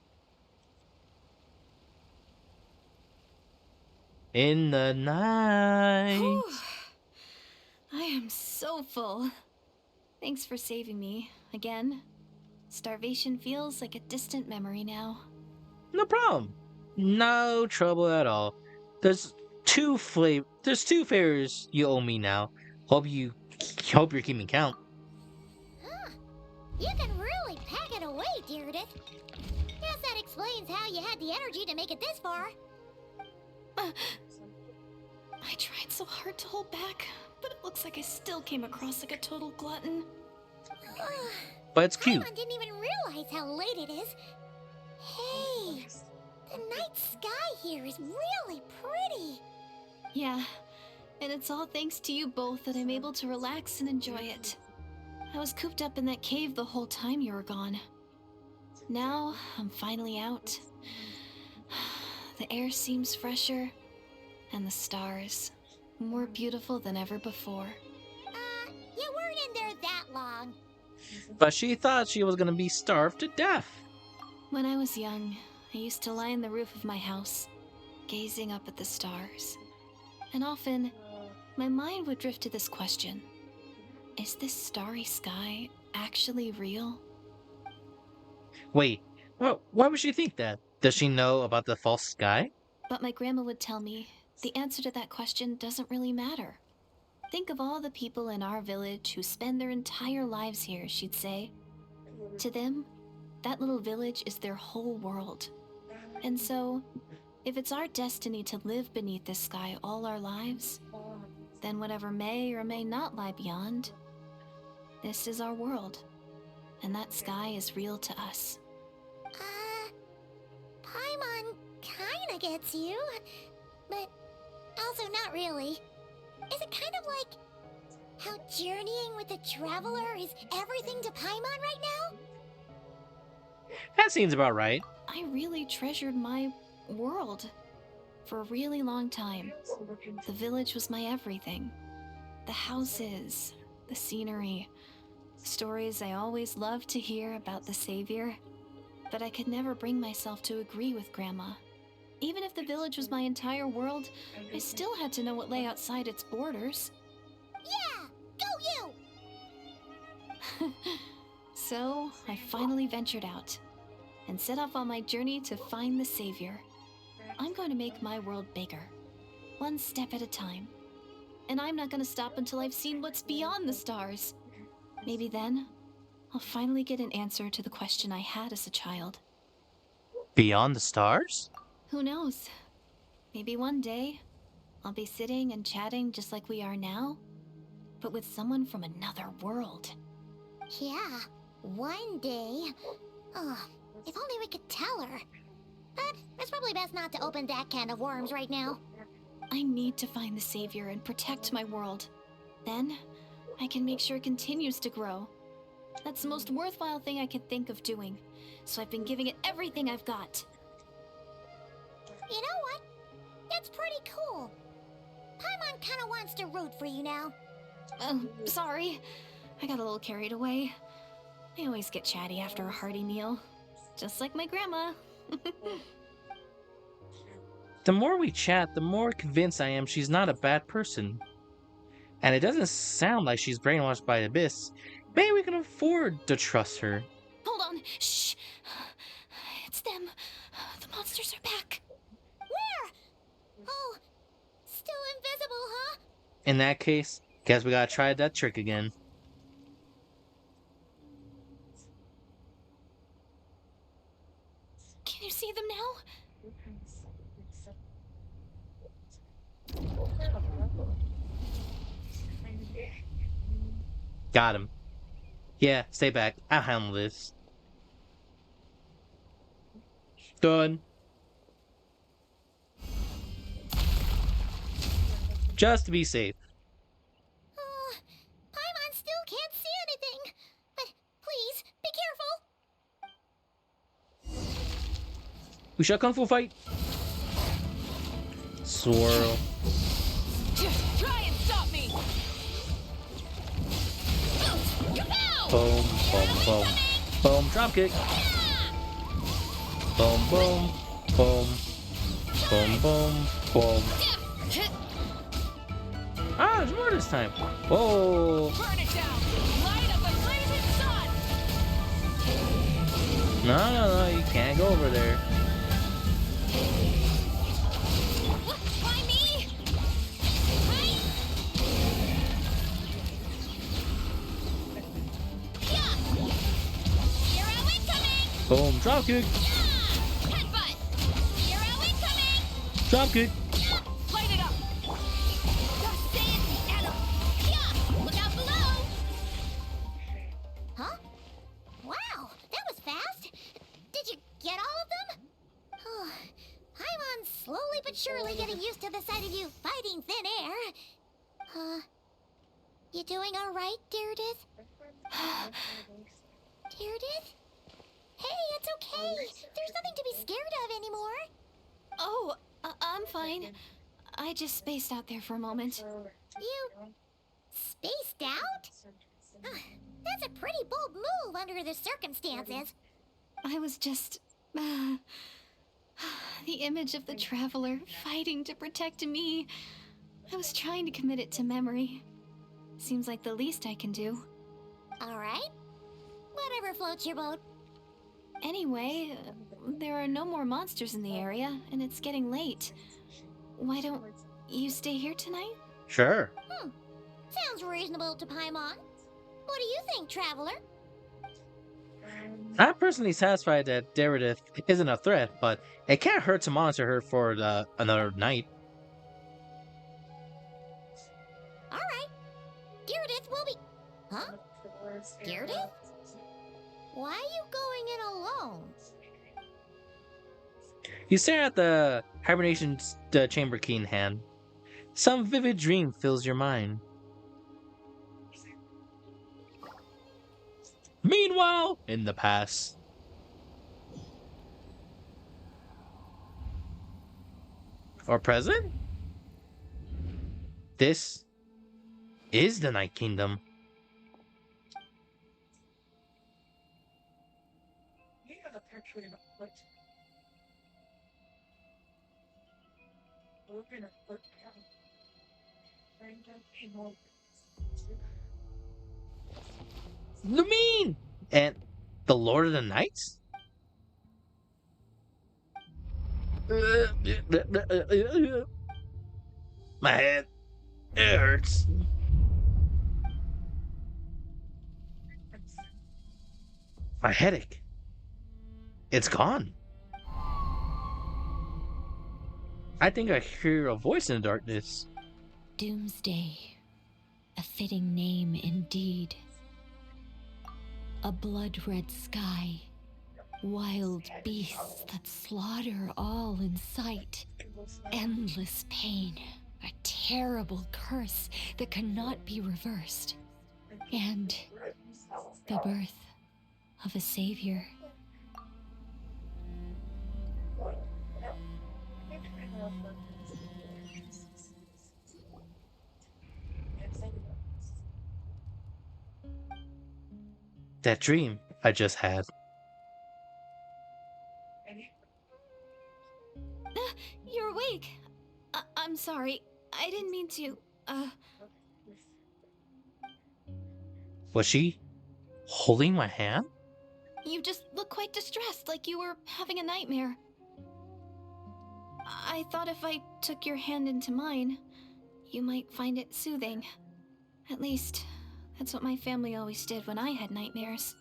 In the night. Whew. I am so full. Thanks for saving me, again. Starvation feels like a distant memory now. No problem. No trouble at all. There's two favors you owe me now. Hope you're keeping count. Huh. You can really really pack it away, Deardith. Guess that explains how you had the energy to make it this far. I tried so hard to hold back, but it looks like I still came across like a total glutton. But it's cute. Paimon didn't even realize how late it is. Hey, the night sky here is really pretty. Yeah, and it's all thanks to you both that I'm able to relax and enjoy it. I was cooped up in that cave the whole time you were gone. Now, I'm finally out. The air seems fresher, and the stars more beautiful than ever before. You weren't in there that long. But she thought she was gonna be starved to death. When I was young, I used to lie on the roof of my house, gazing up at the stars. And often, my mind would drift to this question. Is this starry sky actually real? Wait, why would she think that? Does she know about the false sky? But my grandma would tell me, the answer to that question doesn't really matter. Think of all the people in our village who spend their entire lives here, she'd say. To them, that little village is their whole world. And so, if it's our destiny to live beneath this sky all our lives, then whatever may or may not lie beyond, this is our world. And that sky is real to us. Paimon kinda gets you, but also not really. Is it kind of like how journeying with the traveler is everything to Paimon right now? That seems about right. I really treasured my world for a really long time. The village was my everything. The houses, the scenery, stories I always loved to hear about the Savior. But I could never bring myself to agree with Grandma. Even if the village was my entire world, I still had to know what lay outside its borders. Yeah! Go you! So, I finally ventured out and set off on my journey to find the Savior. I'm going to make my world bigger, one step at a time. And I'm not going to stop until I've seen what's beyond the stars. Maybe then, I'll finally get an answer to the question I had as a child. Beyond the stars? Who knows? Maybe one day, I'll be sitting and chatting just like we are now, but with someone from another world. Yeah, one day. Oh, if only we could tell her. But it's probably best not to open that can of worms right now. I need to find the Savior and protect my world. Then, I can make sure it continues to grow. That's the most worthwhile thing I could think of doing, so I've been giving it everything I've got. You know what? That's pretty cool. Paimon kinda wants to root for you now. Sorry. I got a little carried away. I always get chatty after a hearty meal. Just like my grandma. The more we chat, the more convinced I am she's not a bad person. And it doesn't sound like she's brainwashed by Abyss. Maybe we can afford to trust her. Hold on. Shh. It's them. The monsters are back. Where? Oh, still invisible, huh? In that case, guess we gotta try that trick again. Can you see them now? Got him. Yeah, stay back. I'll handle this. Done. Just to be safe. Oh, Paimon still can't see anything. But please, be careful. We shall kung fu fight. Swirl. Try and stop me! Boom, boom, boom. Boom, drop kick. Boom, boom, boom. Boom, boom, boom. Ah, there's more this time. Whoa. Burn it down! Light up the blazing sun! No, you can't go over there. Why me? Here I Boom, drop kick, Headbutt! Hero incoming! drop kick. Light it up! Don't say it, Anna! Yeah! Look out below! Huh? Wow, that was fast. Did you get all of them? Oh, Paimon's slowly but surely getting used to the sight of you fighting thin air. You doing all right, Deirdith? Deirdith? Hey, it's okay. There's nothing to be scared of anymore. Oh, I'm fine. I just spaced out there for a moment. You spaced out? That's a pretty bold move under the circumstances. I was just... the image of the traveler fighting to protect me. I was trying to commit it to memory. Seems like the least I can do. All right. Whatever floats your boat. Anyway, there are no more monsters in the area, and it's getting late. Why don't you stay here tonight? Sure. Sounds reasonable to Paimon. What do you think, traveler? I'm personally satisfied that Deirdith isn't a threat, but it can't hurt to monitor her for another night. All right. Deirdith will be... Huh? Deirdith? Why are you going in alone? You stare at the hibernation chamber key in hand. Some vivid dream fills your mind. Meanwhile, in the past. Or present? This is the Night Kingdom. Lumine! And the Lord of the Knights? My head. It hurts. My headache. It's gone. I think I hear a voice in the darkness. Doomsday. A fitting name indeed. A blood-red sky. Wild beasts that slaughter all in sight. Endless pain. A terrible curse that cannot be reversed. And the birth of a savior. That dream I just had. You're awake. I'm sorry. I didn't mean to, Was she holding my hand? You just look quite distressed, like you were having a nightmare. I thought if I took your hand into mine, you might find it soothing. At least, that's what my family always did when I had nightmares.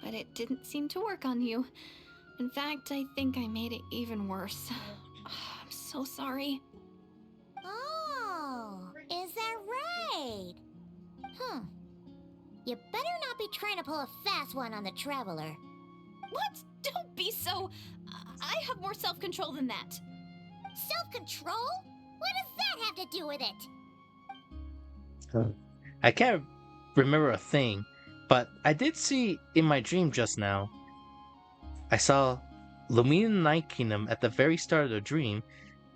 But it didn't seem to work on you. In fact, I think I made it even worse. I'm so sorry. Oh, is that right? You better not be trying to pull a fast one on the traveler. What? Don't be so... I have more self-control than that. Self-control? What does that have to do with it? I can't remember a thing, but I did see in my dream just now. I saw Lumina Night Kingdom at the very start of the dream,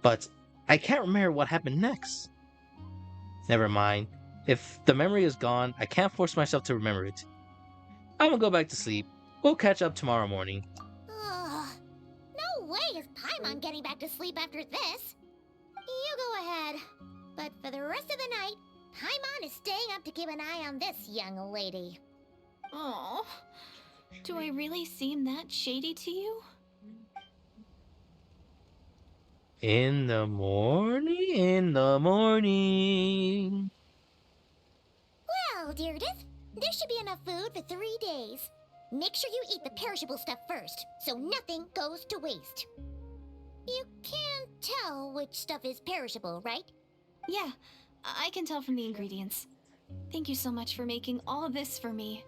but I can't remember what happened next. Never mind. If the memory is gone, I can't force myself to remember it. I'm gonna go back to sleep. We'll catch up tomorrow morning. Ugh. No way is Paimon getting back to sleep after this. You go ahead. But for the rest of the night, Paimon is staying up to keep an eye on this young lady. Oh, do I really seem that shady to you? In the morning. Well, Deirdith, there should be enough food for 3 days. Make sure you eat the perishable stuff first, so nothing goes to waste. You can't tell which stuff is perishable, right? Yeah, I can tell from the ingredients. Thank you so much for making all this for me.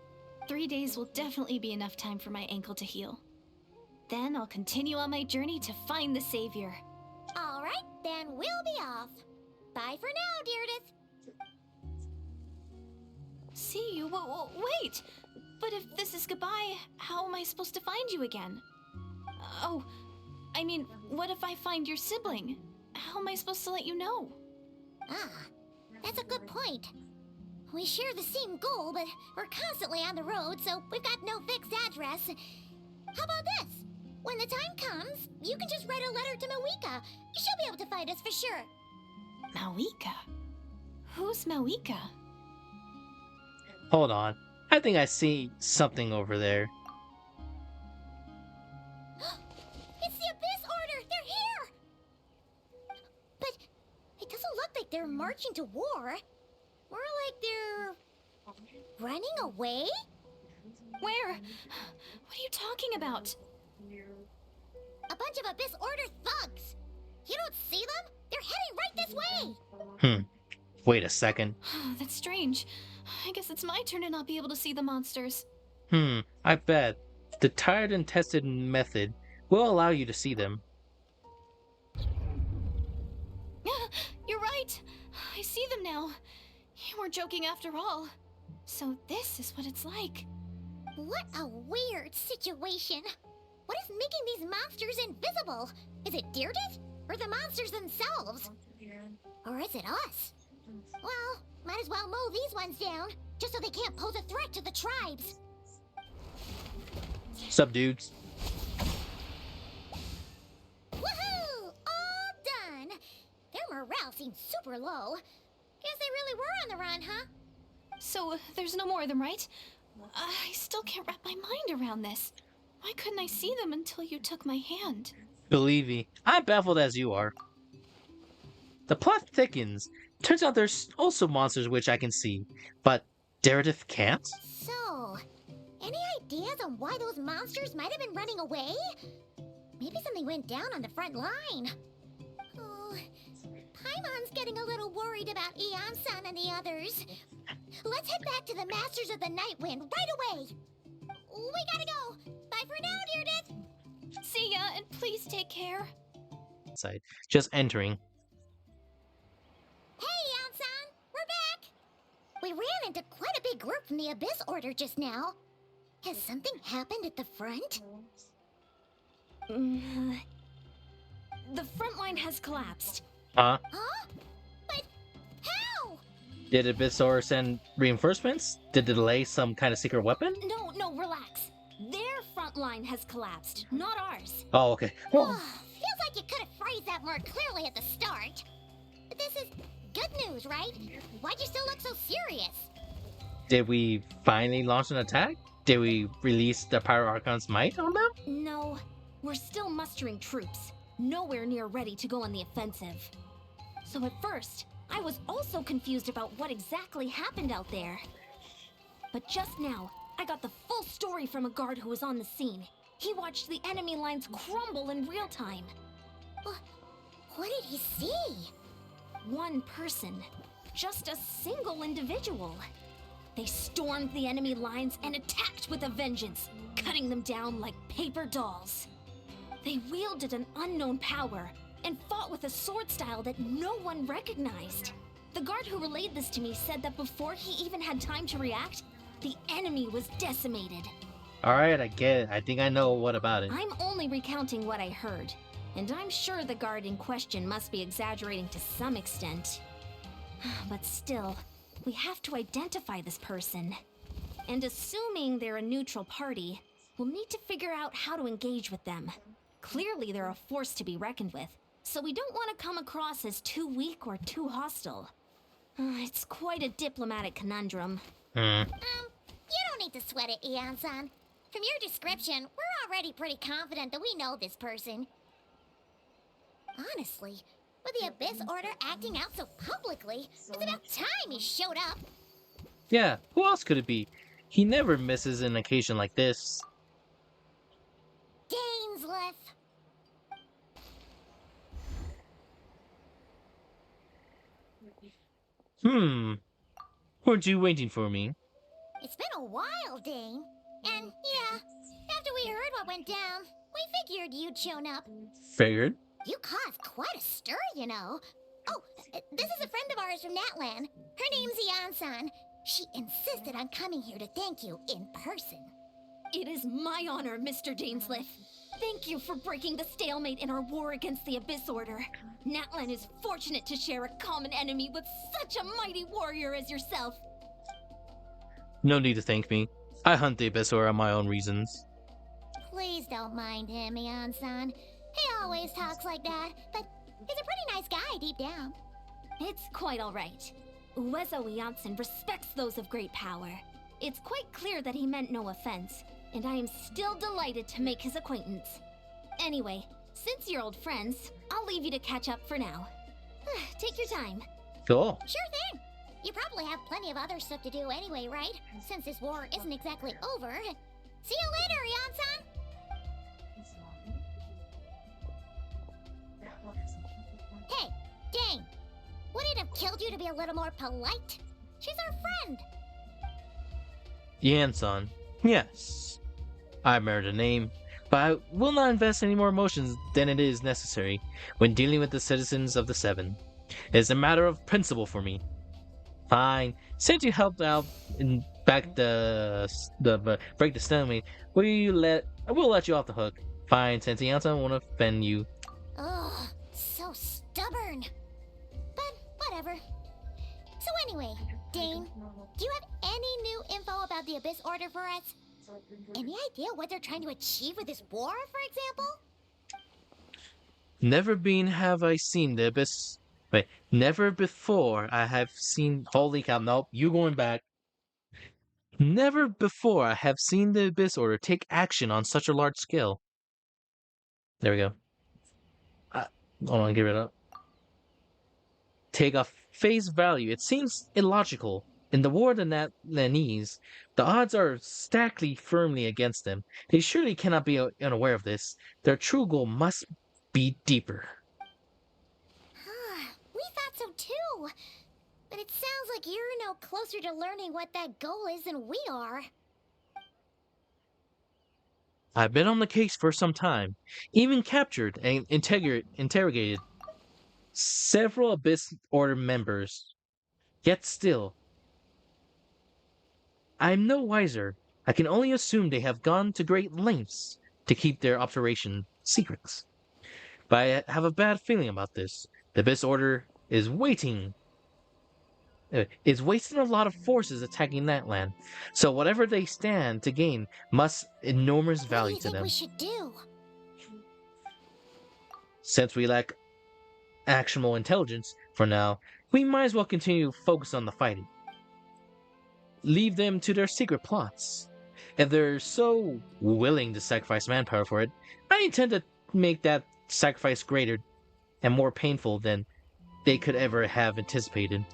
3 days will definitely be enough time for my ankle to heal. Then I'll continue on my journey to find the savior. Alright, then we'll be off. Bye for now, Deirdre. See you? Wait! But if this is goodbye, how am I supposed to find you again? Oh, I mean, what if I find your sibling? How am I supposed to let you know? Ah, that's a good point. We share the same goal, but we're constantly on the road, so we've got no fixed address. How about this? When the time comes, you can just write a letter to Mawika. She'll be able to find us for sure. Mawika? Who's Mawika? Hold on. I think I see something over there. It's the Abyss Order! They're here! But it doesn't look like they're marching to war. More like they're running away? Where? What are you talking about? A bunch of Abyss Order thugs! You don't see them? They're heading right this way! Wait a second. That's strange. I guess it's my turn to not be able to see the monsters. I bet. The tried and tested method will allow you to see them. You're right. I see them now. You weren't joking after all. So this is what it's like. What a weird situation. What is making these monsters invisible? Is it Deirdre? Or the monsters themselves? Or is it us? Well, might as well mow these ones down, just so they can't pose a threat to the tribes. Sup, dudes? Woohoo! All done! Their morale seems super low. Guess they really were on the run, huh? So there's no more of them, right? I still can't wrap my mind around this. Why couldn't I see them until you took my hand? Believe me, I'm baffled as you are. The plot thickens. Turns out there's also monsters which I can see, but Meredith can't? So, any ideas on why those monsters might have been running away? Maybe something went down on the front line. Oh, Paimon's getting a little worried about Eon-san and the others. Let's head back to the Masters of the Night Wind right away. We gotta go. Bye for now, Deirdre. See ya, and please take care. Side, just entering. Hey, Eon-san, we're back. We ran into quite a big group from the Abyss Order just now. Has something happened at the front? The front line has collapsed. Huh? Huh? But how? Did Abyssor send reinforcements? Did they delay some kind of secret weapon? No, relax. Their front line has collapsed, not ours. Oh, okay. Well, Feels like you could have phrased that more clearly at the start. But this is good news, right? Why'd you still look so serious? did we finally launch an attack? Did we release the Pyro Archon's might on them? No, we're still mustering troops. Nowhere near ready to go on the offensive. So at first, I was also confused about what exactly happened out there. But just now, I got the full story from a guard who was on the scene. He watched the enemy lines crumble in real time. What did he see? One person. Just a single individual. They stormed the enemy lines and attacked with a vengeance, cutting them down like paper dolls. They wielded an unknown power and fought with a sword style that no one recognized. The guard who relayed this to me said that before he even had time to react, the enemy was decimated. Alright, I get it. I think I know what about it. I'm only recounting what I heard, and I'm sure the guard in question must be exaggerating to some extent. But still, we have to identify this person. And assuming they're a neutral party, we'll need to figure out how to engage with them. Clearly they're a force to be reckoned with, so we don't want to come across as too weak or too hostile. It's quite a diplomatic conundrum. You don't need to sweat it, Eon-san. From your description, we're already pretty confident that we know this person. Honestly, with the Abyss Order acting out so publicly, it's about time he showed up. Yeah, who else could it be? He never misses an occasion like this. Dainsleif. Weren't you waiting for me? It's been a while, Dane. And yeah, after we heard what went down, we figured you'd shown up. Figured. You caused quite a stir, you know. Oh, this is a friend of ours from Natlan. Her name's Ian-san. She insisted on coming here to thank you in person. It is my honor, Mr. Dainsleif. Thank you for breaking the stalemate in our war against the Abyss Order. Natlan is fortunate to share a common enemy with such a mighty warrior as yourself. No need to thank me. I hunt the Abyss Order on my own reasons. Please don't mind him, Ian-san. He always talks like that, but he's a pretty nice guy deep down. It's quite all right. Uezo Janssen respects those of great power. It's quite clear that he meant no offense, and I am still delighted to make his acquaintance. Anyway, since you're old friends, I'll leave you to catch up for now. Take your time. Cool. Sure thing. You probably have plenty of other stuff to do anyway, right? Since this war isn't exactly over. See you later, Ian-san! Hey, Dane! Would it have killed you to be a little more polite? She's our friend! Yan-san. Yes. I merit a name, but I will not invest any more emotions than it is necessary when dealing with the citizens of the Seven. It is a matter of principle for me. Fine. Since you helped out and back the break the stalemate, I will let you off the hook. Fine, since Yan-san won't offend you. Ugh, so stubborn. But whatever. So anyway, Dane, do you have any new info about the Abyss Order for us? Any idea what they're trying to achieve with this war, for example? Never before I have seen. Holy cow! Nope, you going back. Never before I have seen the Abyss Order take action on such a large scale. There we go. Hold on, give it up. Take off face value. It seems illogical. In the war of the Natlanese, the odds are stacked firmly against them. They surely cannot be unaware of this. Their true goal must be deeper. We thought so too. But it sounds like you're no closer to learning what that goal is than we are. I've been on the case for some time, even captured and interrogated several Abyss Order members. Yet still, I'm no wiser. I can only assume they have gone to great lengths to keep their operation secrets. But I have a bad feeling about this. The Abyss Order is wasting a lot of forces attacking Natlan. So whatever they stand to gain must enormous value to them. What do you think we should do? Since we lack actionable intelligence for now, we might as well continue to focus on the fighting. Leave them to their secret plots. If they're so willing to sacrifice manpower for it, I intend to make that sacrifice greater and more painful than they could ever have anticipated.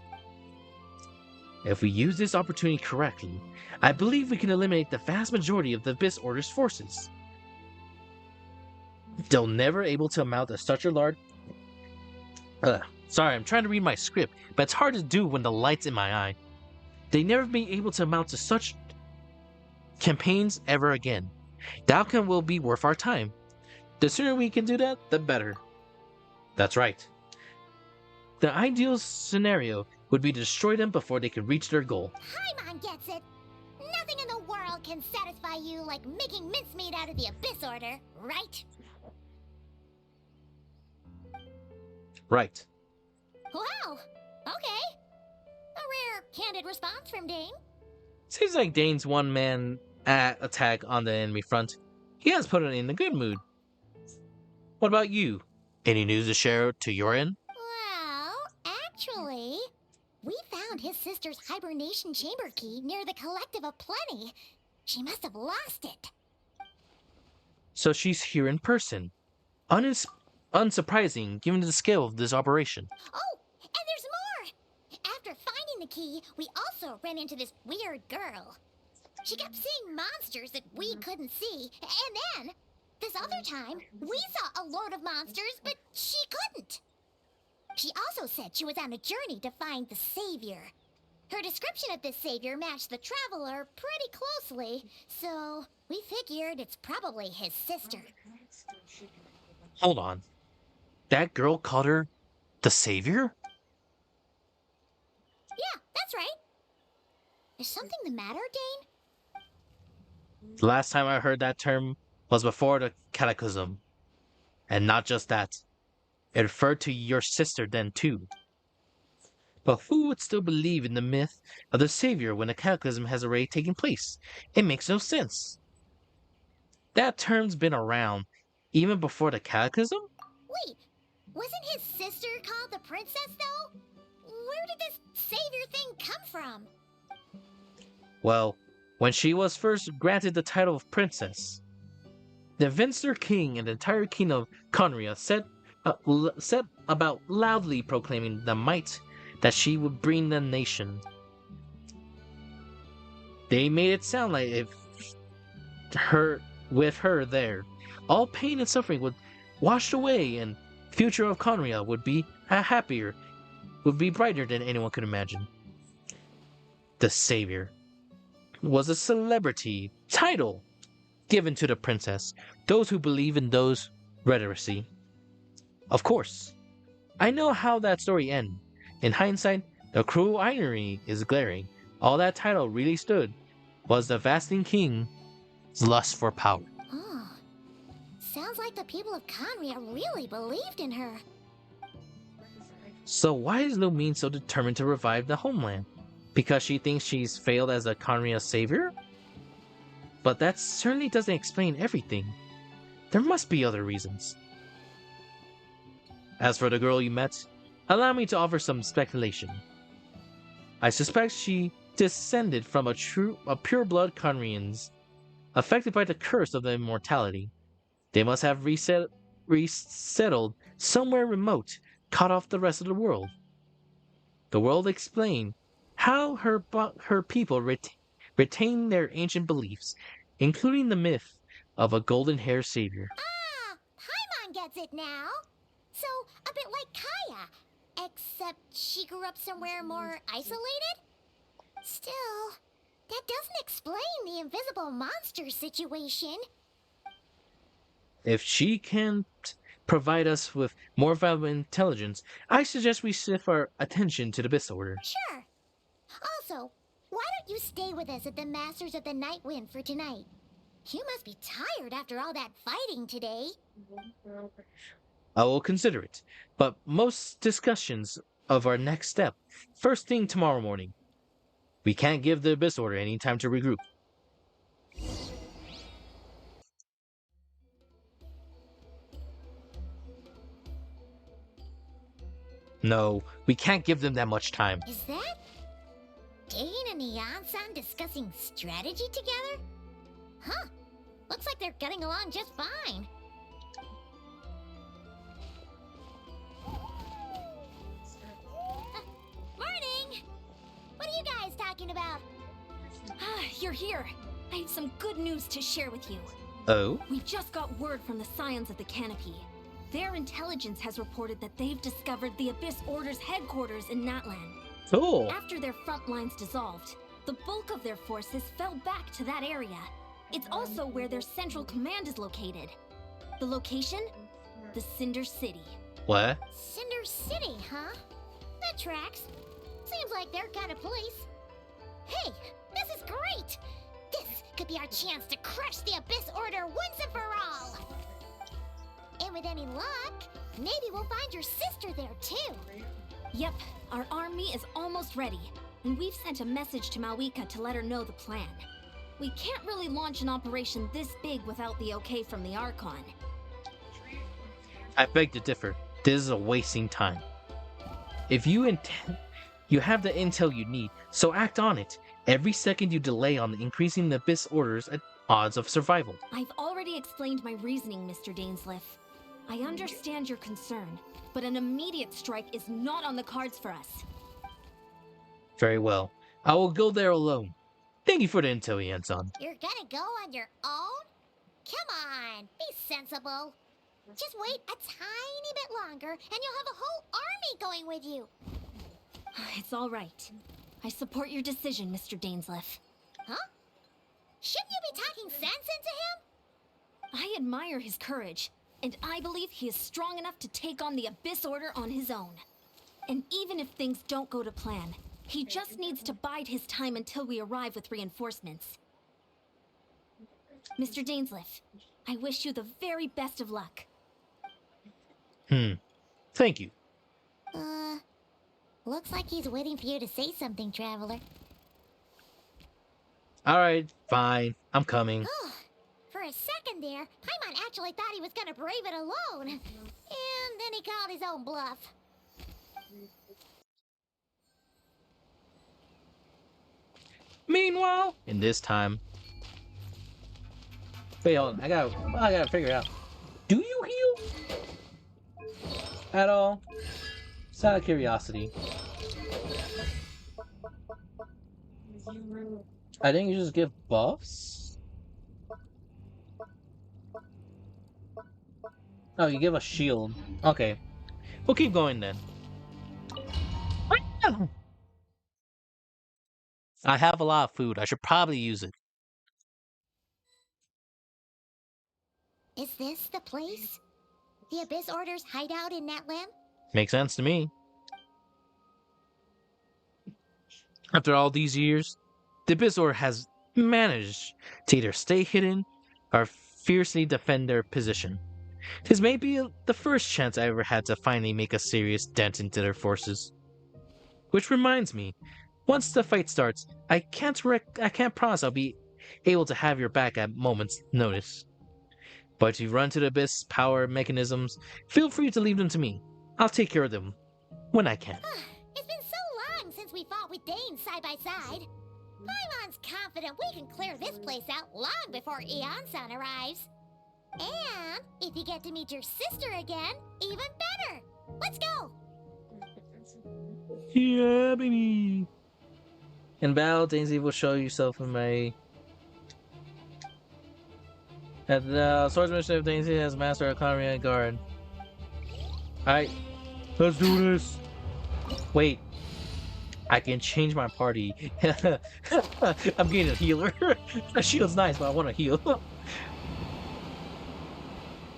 If we use this opportunity correctly, I believe we can eliminate the vast majority of the Abyss Order's forces. They'll never able to amount to such a large... Sorry, I'm trying to read my script, but it's hard to do when the light's in my eye. They never be able to amount to such campaigns ever again. The outcome will be worth our time. The sooner we can do that, the better. That's right. The ideal scenario would be to destroy them before they can reach their goal. Paimon gets it. Nothing in the world can satisfy you like making mincemeat out of the Abyss Order, right? Right. Wow. Okay. A rare, candid response from Dane. Seems like Dane's one-man attack on the enemy front. He has put it in a good mood. What about you? Any news to share to your end? Well, actually, we found his sister's hibernation chamber key near the Collective of Plenty. She must have lost it. So she's here in person. Unsurprising, given the scale of this operation. Oh, and there's more! After finding the key, we also ran into this weird girl. She kept seeing monsters that we couldn't see, and then, this other time, we saw a lord of monsters, but she couldn't. She also said she was on a journey to find the Savior. Her description of this Savior matched the Traveler pretty closely, so we figured it's probably his sister. Hold on. That girl called her the Savior? Yeah, that's right. Is something the matter, Dane? The last time I heard that term was before the Cataclysm. And not just that. It referred to your sister then too. But who would still believe in the myth of the Savior when the Cataclysm has already taken place? It makes no sense. That term's been around even before the Cataclysm? Wait, wasn't his sister called the Princess, though? Where did this Savior thing come from? Well, when she was first granted the title of Princess, the Venser King and the entire kingdom of Conria set about loudly proclaiming the might that she would bring the nation. They made it sound like with her there, all pain and suffering would wash away and the future of Conria would be brighter than anyone could imagine. The Savior was a celebrity title given to the princess, those who believe in those rhetoricy. Of course, I know how that story ended. In hindsight, the cruel irony is glaring. All that title really stood was the Vasting King's lust for power. Oh, sounds like the people of Conria really believed in her. So why is Lumine so determined to revive the homeland? Because she thinks she's failed as a Conria savior? But that certainly doesn't explain everything. There must be other reasons. As for the girl you met, allow me to offer some speculation. I suspect she descended from a pure-blood Conrians, affected by the curse of the immortality. They must have resettled somewhere remote, cut off the rest of the world. The world explained how her people retain their ancient beliefs, including the myth of a golden-haired savior. Ah, Paimon gets it now. So, a bit like Kaya, except she grew up somewhere more isolated? Still, that doesn't explain the invisible monster situation. If she can't provide us with more valuable intelligence, I suggest we shift our attention to the Abyss Order. Sure. Also, why don't you stay with us at the Masters of the Night Wind for tonight? You must be tired after all that fighting today. I will consider it, but most discussions of our next step, first thing tomorrow morning. We can't give the Abyss Order any time to regroup. No, we can't give them that much time. Is that Dane and Neon-san discussing strategy together? Huh. Looks like they're getting along just fine. Morning! What are you guys talking about? Ah, you're here. I have some good news to share with you. Oh? We just got word from the Scions of the Canopy. Their intelligence has reported that they've discovered the Abyss Order's headquarters in Natlan. Cool. After their front lines dissolved, the bulk of their forces fell back to that area. It's also where their central command is located. The location? The Cinder City. What? Cinder City, huh? That tracks. Seems like their kind of place. Hey, this is great! This could be our chance to crush the Abyss Order once and for all! And with any luck, maybe we'll find your sister there too. Yep, our army is almost ready, and we've sent a message to Malwika to let her know the plan. We can't really launch an operation this big without the okay from the Archon. I beg to differ. This is a wasting time. If you have the intel you need, so act on it. Every second you delay on increasing the Abyss Order's odds of survival. I've already explained my reasoning, Mr. Dainsleif. I understand your concern, but an immediate strike is not on the cards for us. Very well. I will go there alone. Thank you for the intel, Yansan. You're gonna go on your own? Come on, be sensible. Just wait a tiny bit longer and you'll have a whole army going with you. It's all right. I support your decision, Mr. Dainsleif. Huh? Shouldn't you be talking sense into him? I admire his courage, and I believe he is strong enough to take on the Abyss Order on his own. And even if things don't go to plan, he just needs to bide his time until we arrive with reinforcements. Mr. Dainsleif, I wish you the very best of luck. Thank you. Looks like he's waiting for you to say something, Traveler. Alright, fine. I'm coming. For a second there, Paimon actually thought he was gonna brave it alone. And then he called his own bluff. Meanwhile, in this time... Wait, hold on. I gotta figure it out. Do you heal? At all? It's out of curiosity. I think you just give buffs? Oh, you give a shield. Okay. We'll keep going then. I have a lot of food. I should probably use it. Is this the place? The Abyss Order's hideout in Natlan? Makes sense to me. After all these years, the Abyss Order has managed to either stay hidden or fiercely defend their position. This may be the first chance I ever had to finally make a serious dent into their forces. Which reminds me, once the fight starts, I can't promise I'll be able to have your back at moment's notice. But if you run to the Abyss power mechanisms, feel free to leave them to me. I'll take care of them when I can. It's been so long since we fought with Dane side by side. Paimon's confident we can clear this place out long before Eon-san arrives. And if you get to meet your sister again, even better. Let's go. Yeah, baby. In battle, Daisy will show yourself in my... At the swordsmanship, Daisy has mastered economy and guard. Alright, let's do this. Wait, I can change my party. I'm getting a healer. That shield's nice, but I want to heal.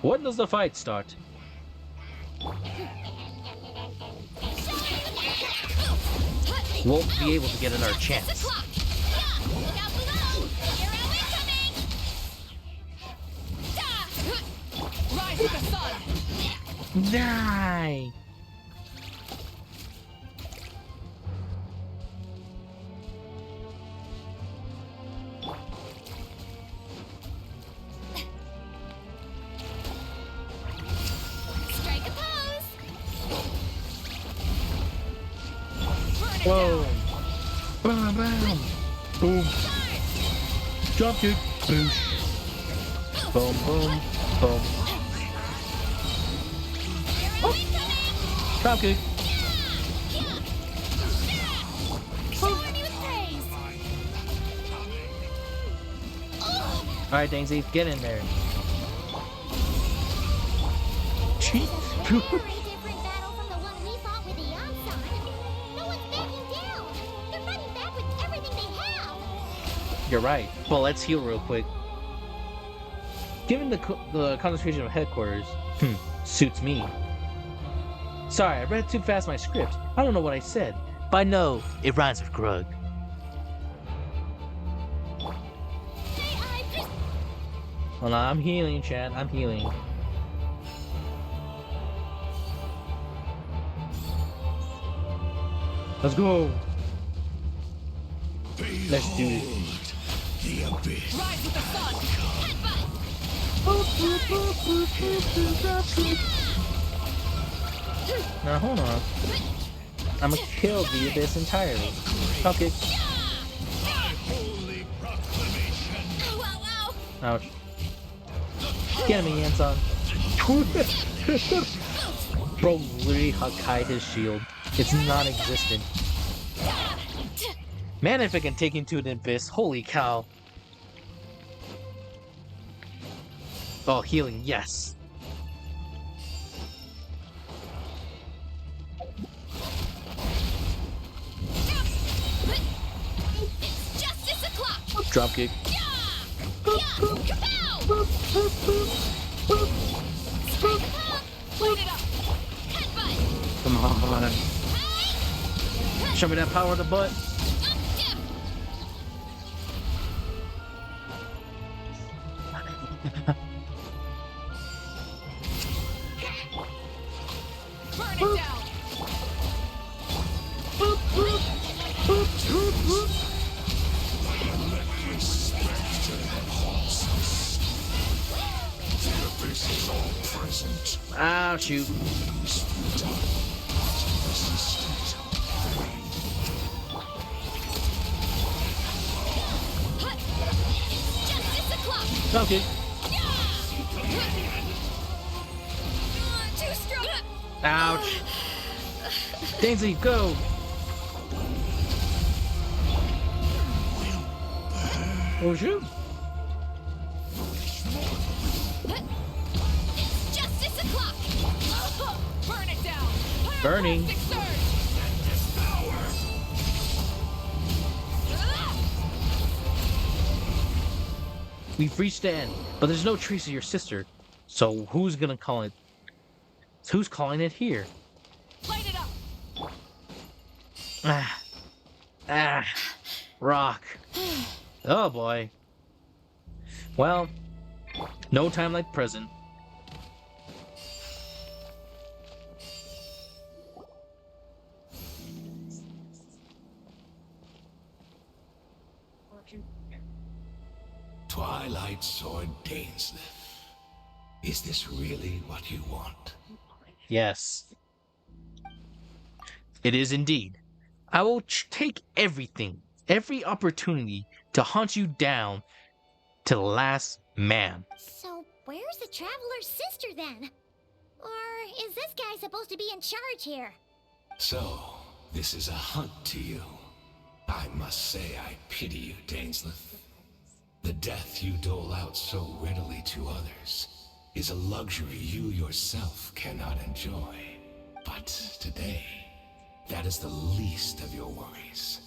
When does the fight start? Won't be able to get another chance. Rise with the sun! Die! Strike a pose! Whoa! Bam, bam! Boom! Jump kick! Boosh! Boom, boom, boom! Drop kick! Shower me with praise! Alright, Daisy, get in there. Very different battle from the one we fought with Eon-san. No one's backing down. They're fighting back with everything they have. You're right. Well, let's heal real quick. Given the concentration of headquarters, suits me. Sorry, I read too fast my script. I don't know what I said, but I know it rhymes with Grug. Well, no, I'm healing, Chad. I'm healing. Let's go. Let's do it. The abyss. Rise with the sun! Now hold on. I'm gonna kill the abyss entirely. Okay. Holy proclamation. Ouch. Get me, Anson. Bro literally Hakai his shield. It's non-existent. Man, if it can take him to an abyss, holy cow. Oh, healing, yes. It's justice o'clock! Dropkick. Light it up! Headbutt! Come on. Show me that power in the butt. Dip! Burn it down! Ah, shoot. Justice o'clock! Dropkick. Too strong! Ouch. Daisy, go. Oh, shoot. Justice o'clock! Burn it down! Burning. Pyroclastic surge! We've reached the end, but there's no trace of your sister. So who's gonna call it? Who's calling it here? Light it up! Rock. Oh boy. Well, no time like present. Twilight Sword Dainsleif. Is this really what you want? Yes. It is indeed. I will take everything, every opportunity to hunt you down to the last man. So, where's the Traveler's sister then? Or is this guy supposed to be in charge here? So, this is a hunt to you. I must say I pity you, Dainsleif. The death you dole out so readily to others is a luxury you yourself cannot enjoy. But today, that is the least of your worries.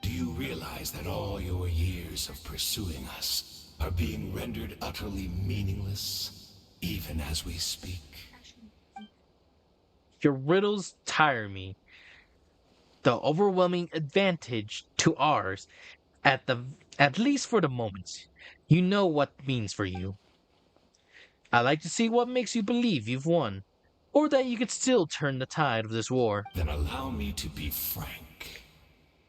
Do you realize that all your years of pursuing us are being rendered utterly meaningless, even as we speak? Your riddles tire me. The overwhelming advantage to ours, at least for the moment, you know what means for you. I like to see what makes you believe you've won, or that you could still turn the tide of this war. Then allow me to be frank.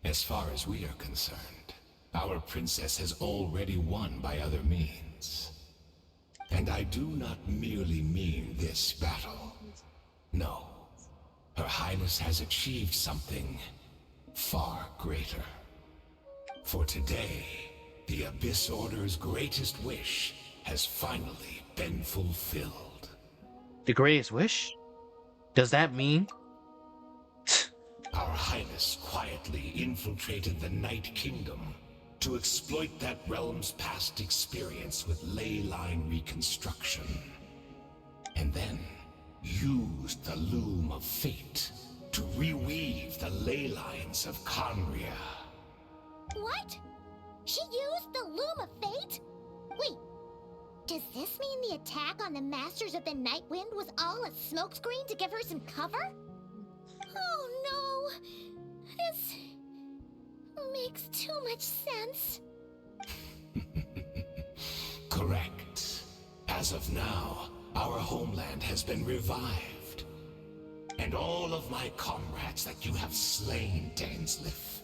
As far as we are concerned, our princess has already won by other means. And I do not merely mean this battle. No. Her Highness has achieved something far greater. For today, the Abyss Order's greatest wish has finally been fulfilled. The greatest wish? Does that mean? Our Highness quietly infiltrated the Night Kingdom to exploit that realm's past experience with ley line reconstruction. And then used the Loom of Fate to reweave the ley lines of Conria. What? She used the Loom of Fate? Wait, does this mean the attack on the Masters of the Night Wind was all a smokescreen to give her some cover? Oh no! This makes too much sense. Correct. As of now, our homeland has been revived. And all of my comrades that you have slain, Dainsleif,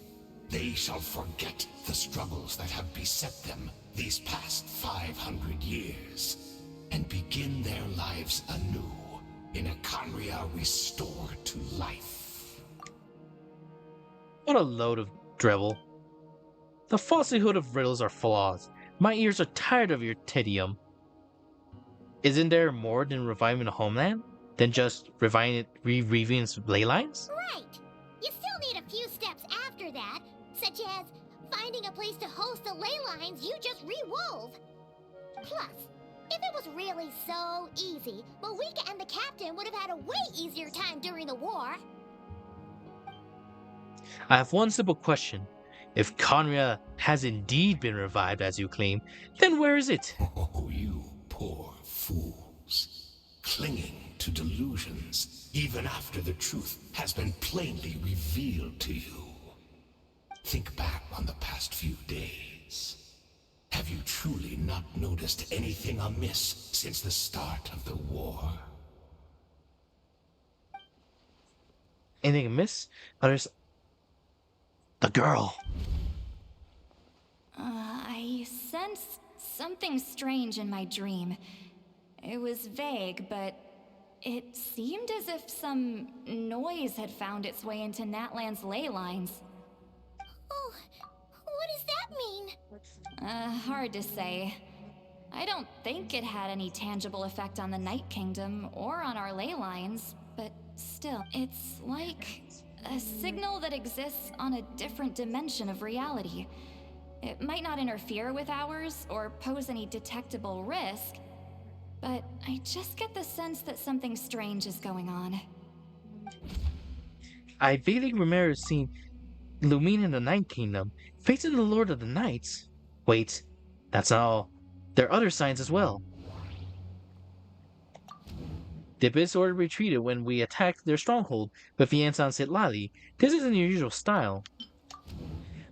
they shall forget the struggles that have beset them these past 500 years, and begin their lives anew in a Conria restored to life. What a load of drivel. The falsehood of riddles are flaws. My ears are tired of your tedium. Isn't there more than reviving the homeland? Than just reviewing its ley lines? Right! You still need a few steps after that, such as finding a place to host the ley lines you just re-wove. Plus, if it was really so easy, Moeka and the captain would have had a way easier time during the war. I have one simple question. If Conria has indeed been revived as you claim, then where is it? Oh, you poor fools. Clinging to delusions, even after the truth has been plainly revealed to you. Think back on the past few days. Have you truly not noticed anything amiss since the start of the war? Anything amiss? Others. The girl. I sensed something strange in my dream. It was vague, but it seemed as if some noise had found its way into Natlan's ley lines. Oh, what does that mean? Hard to say. I don't think it had any tangible effect on the Night Kingdom or on our ley lines, but still, it's like a signal that exists on a different dimension of reality. It might not interfere with ours or pose any detectable risk, but I just get the sense that something strange is going on. I vaguely remember seeing Lumine in the Night Kingdom, facing the Lord of the Knights. Wait, that's not all. There are other signs as well. The Abyss Order retreated when we attacked their stronghold with Yansan Sitlali. This isn't your usual style.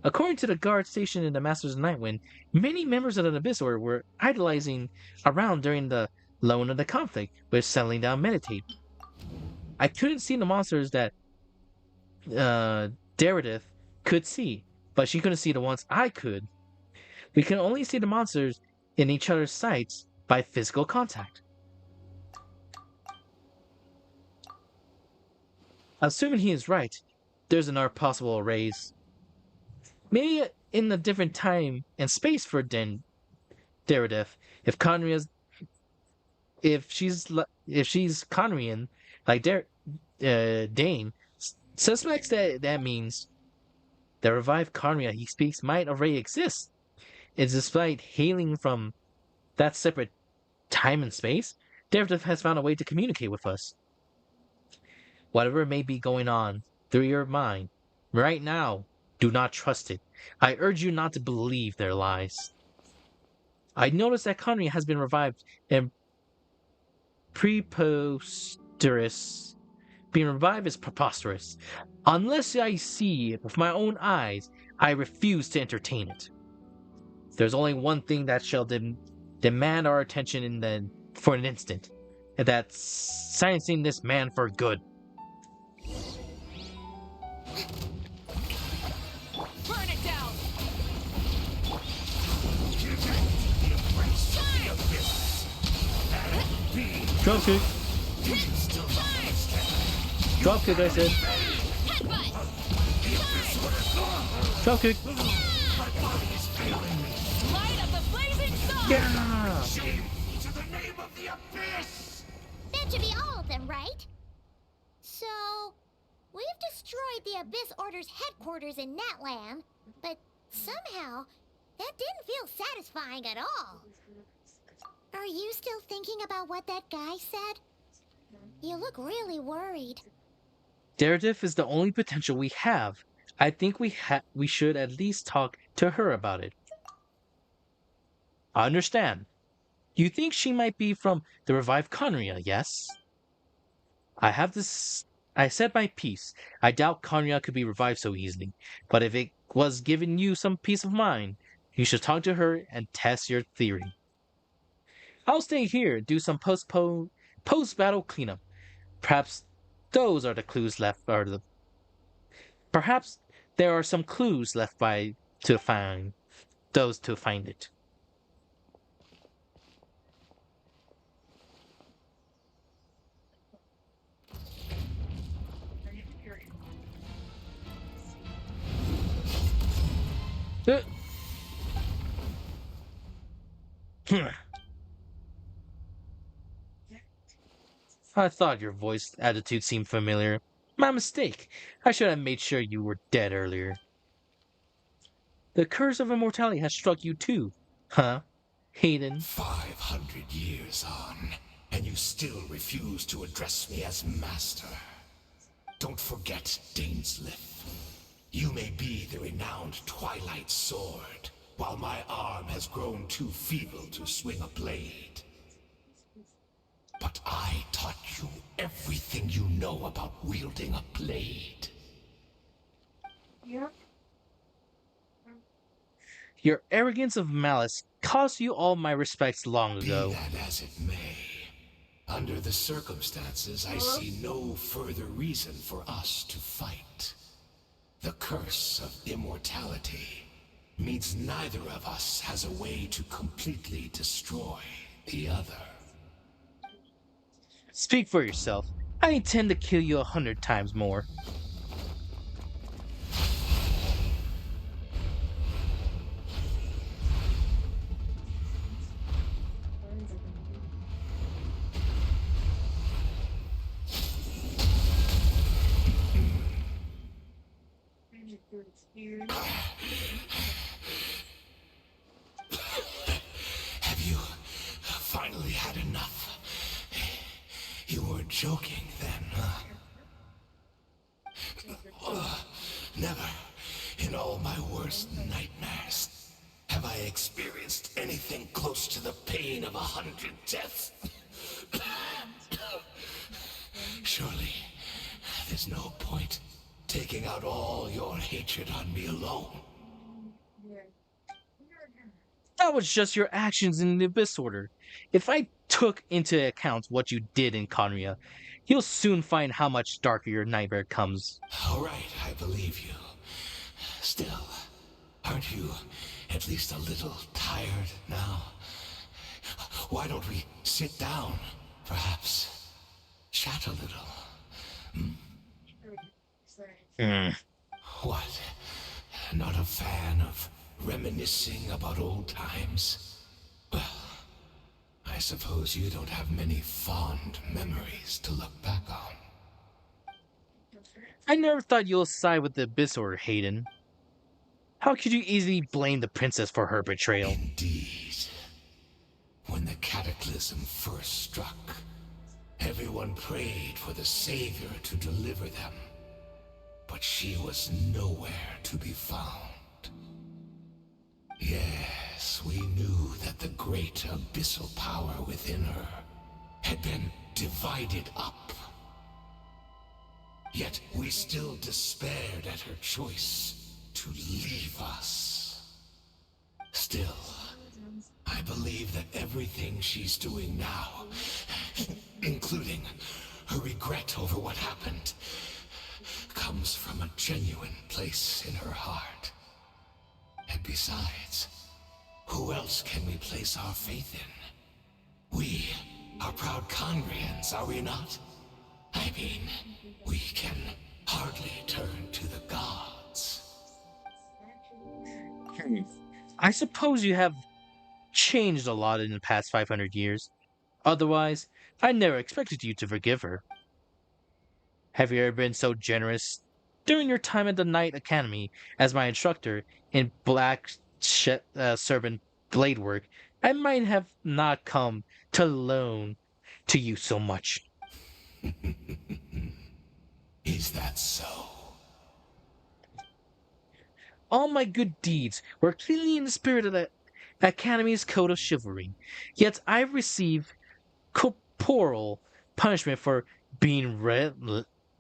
According to the guard stationed in the Masters of Nightwind, many members of the Abyss Order were idolizing around during the loan of the conflict, with settling down meditate. I couldn't see the monsters that Daredith could see, but she couldn't see the ones I could. We can only see the monsters in each other's sights by physical contact. Assuming he is right, there's another possible raise. Maybe in a different time and space for Daredith. If Conria's, if she's Conrian, like Dane, suspects that means the revived Conria he speaks might already exist. It's despite hailing from that separate time and space, Daredith has found a way to communicate with us. Whatever may be going on through your mind right now, do not trust it. I urge you not to believe their lies. I noticed that Conria has been revived and preposterous. Being revived is preposterous. Unless I see it with my own eyes, I refuse to entertain it. There's only one thing that shall demand our attention for an instant, and that's silencing this man for good. Burn it down! Drop kick. Drop kick, I said. Drop kick. Light up the blazing sun! Yeah. To the name of the Abyss! That should be all of them, right? So, we've destroyed the Abyss Order's headquarters in Natlan, but somehow, that didn't feel satisfying at all. Are you still thinking about what that guy said? You look really worried. Daredith is the only potential we have. I think we should at least talk to her about it. I understand. You think she might be from the revived Conria, yes? I said my piece. I doubt Conria could be revived so easily. But if it was giving you some peace of mind, you should talk to her and test your theory. I'll stay here, do some post-battle cleanup. Perhaps those are the clues left, perhaps there are some clues left to find it. I thought your voice attitude seemed familiar. My mistake. I should have made sure you were dead earlier. The curse of immortality has struck you too, huh, Hayden? 500 years on, and you still refuse to address me as master. Don't forget, Daneslith. You may be the renowned Twilight Sword, while my arm has grown too feeble to swing a blade. But I taught you everything you know about wielding a blade. Your arrogance of malice cost you all my respects long Be ago. that as it may, under the circumstances, I see no further reason for us to fight. The curse of immortality means neither of us has a way to completely destroy the other. Speak for yourself. I intend to kill you 100 times more. Have you finally had enough? You were joking then, huh? Never, in all my worst nightmares, have I experienced anything close to the pain of 100 deaths. Surely, there's no point taking out all your hatred on me alone. That was just your actions in the Abyss Order. If I took into account what you did in Conria, you'll soon find how much darker your nightmare comes. All right, I believe you. Still, aren't you at least a little tired now? Why don't we sit down, perhaps? Chat a little. What? Not a fan of reminiscing about old times? Well, I suppose you don't have many fond memories to look back on. I never thought you'll side with the Abyss Order, Hayden. How could you easily blame the princess for her betrayal? Indeed. When the cataclysm first struck, everyone prayed for the Savior to deliver them. But she was nowhere to be found. Yes, we knew that the great abyssal power within her had been divided up. Yet we still despaired at her choice to leave us. Still, I believe that everything she's doing now, including her regret over what happened, comes from a genuine place in her heart. And besides, who else can we place our faith in? We are proud Congrians, are we not? I mean, we can hardly turn to the gods. I suppose you have changed a lot in the past 500 years. Otherwise, I never expected you to forgive her. Have you ever been so generous during your time at the Knight Academy as my instructor in Servant blade work? I might have not come to loan to you so much. Is that so? All my good deeds were clearly in the spirit of the Academy's code of chivalry, yet I received corporal punishment for being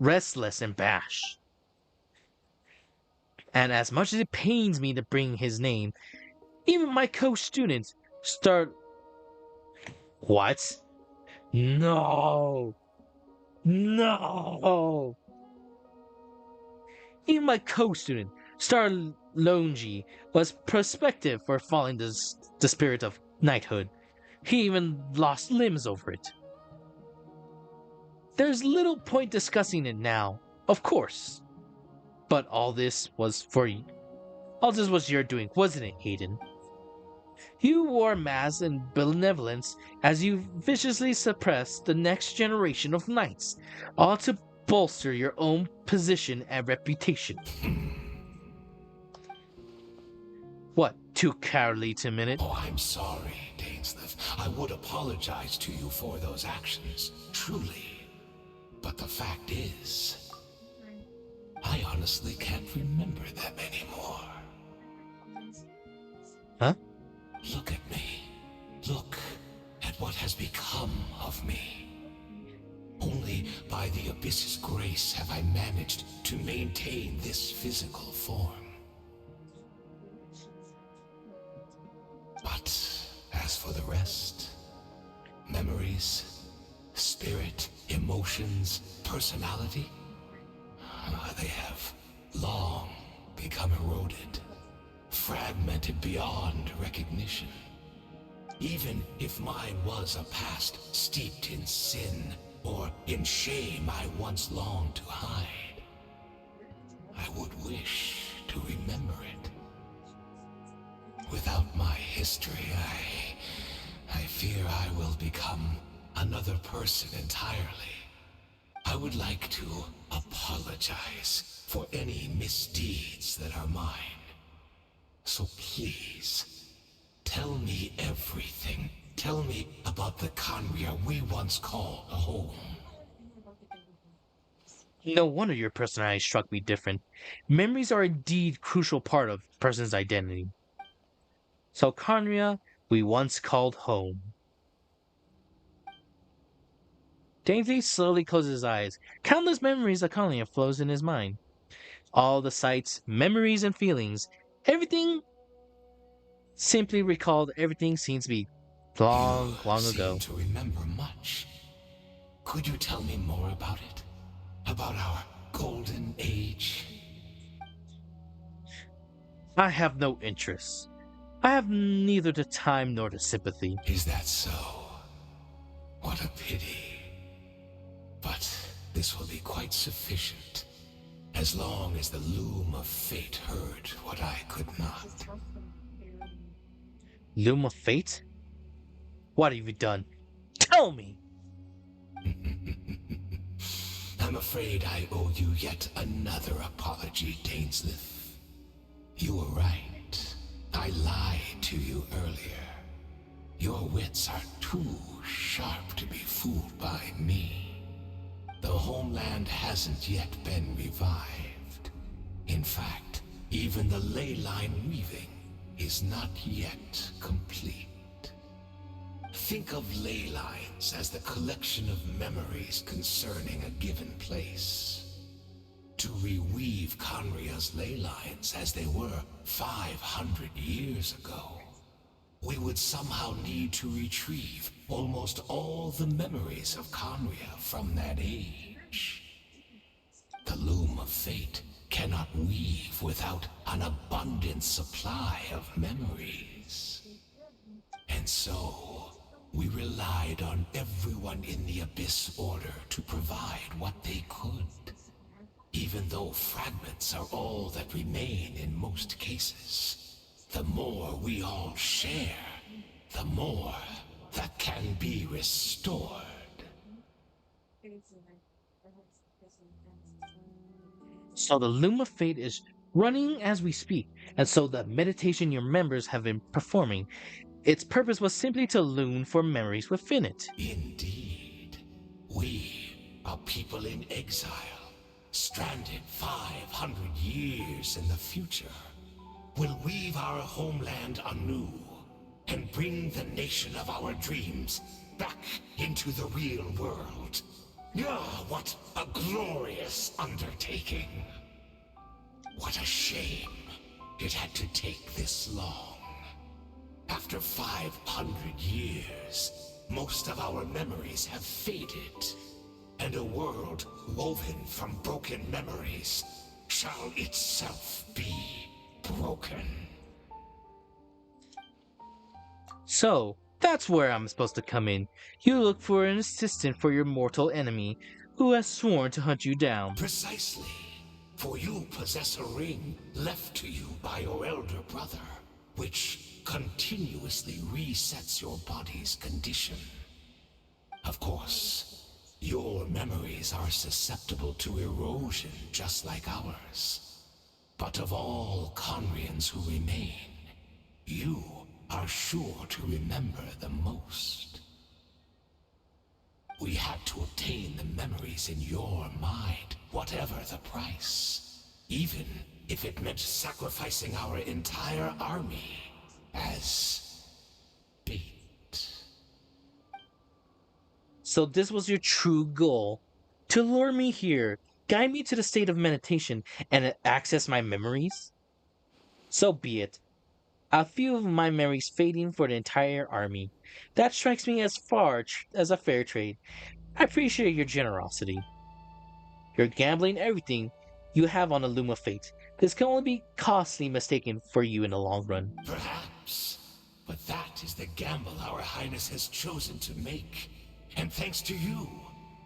restless and bash. And as much as it pains me to bring his name, even my co-students start... What? No! No! Even my co-student, Star Longi, was prospective for following the spirit of knighthood. He even lost limbs over it. There's little point discussing it now, of course. But all this was your doing, wasn't it, Hayden? You wore masks and benevolence as you viciously suppressed the next generation of knights, all to bolster your own position and reputation. too cowardly to admit it. Oh, I'm sorry, Dainsleif. I would apologize to you for those actions, truly. But the fact is, I honestly can't remember them anymore. Huh? Look at me. Look at what has become of me. Only by the Abyss's grace have I managed to maintain this physical form. But as for the rest, memories, spirit, emotions, personality, they have long become eroded, fragmented beyond recognition. Even if mine was a past steeped in sin or in shame I once longed to hide, I would wish to remember it. Without my history, I fear I will become another person entirely. I would like to apologize for any misdeeds that are mine. So please, tell me everything. Tell me about the Conria we once called a home. No wonder your personality struck me different. Memories are indeed a crucial part of a person's identity. So Conria, we once called home. Dainty slowly closes his eyes. Countless memories of Conria flows in his mind. All the sights, memories, and feelings. Everything simply recalled. Everything seems to be long, You long seem ago. to remember much. Could you tell me more about it? About our golden age? I have no interest. I have neither the time nor the sympathy. Is that so? What a pity. But this will be quite sufficient, as long as the loom of fate heard what I could not. Loom of Fate? What have you done? Tell me! I'm afraid I owe you yet another apology, Dainsleif. You were right. I lied to you earlier. Your wits are too sharp to be fooled by me. The homeland hasn't yet been revived. In fact, even the ley line weaving is not yet complete. Think of ley lines as the collection of memories concerning a given place. To reweave Conria's ley lines as they were 500 years ago, we would somehow need to retrieve almost all the memories of Conria from that age. The loom of fate cannot weave without an abundant supply of memories. And so, we relied on everyone in the Abyss Order to provide what they could. Even though fragments are all that remain in most cases, the more we all share, the more that can be restored. So the Loom of Fate is running as we speak, and so the meditation your members have been performing, its purpose was simply to loom for memories within it. Indeed. We are people in exile, stranded 500 years in the future. Will weave our homeland anew and bring the nation of our dreams back into the real world. Ah, what a glorious undertaking. What a shame it had to take this long. After 500 years, most of our memories have faded, and a world woven from broken memories shall itself be broken. So, that's where I'm supposed to come in. You look for an assistant for your mortal enemy, who has sworn to hunt you down. Precisely. For you possess a ring left to you by your elder brother, which continuously resets your body's condition. Of course, your memories are susceptible to erosion just like ours. But of all Conrians who remain, you are sure to remember the most. We had to obtain the memories in your mind, whatever the price. Even if it meant sacrificing our entire army as bait. So this was your true goal? To lure me here, guide me to the state of meditation, and access my memories? So be it. A few of my memories fading for the entire army. That strikes me as as a fair trade. I appreciate your generosity. You're gambling everything you have on the loom of fate. This can only be costly mistaken for you in the long run. Perhaps. But that is the gamble our Highness has chosen to make. And thanks to you,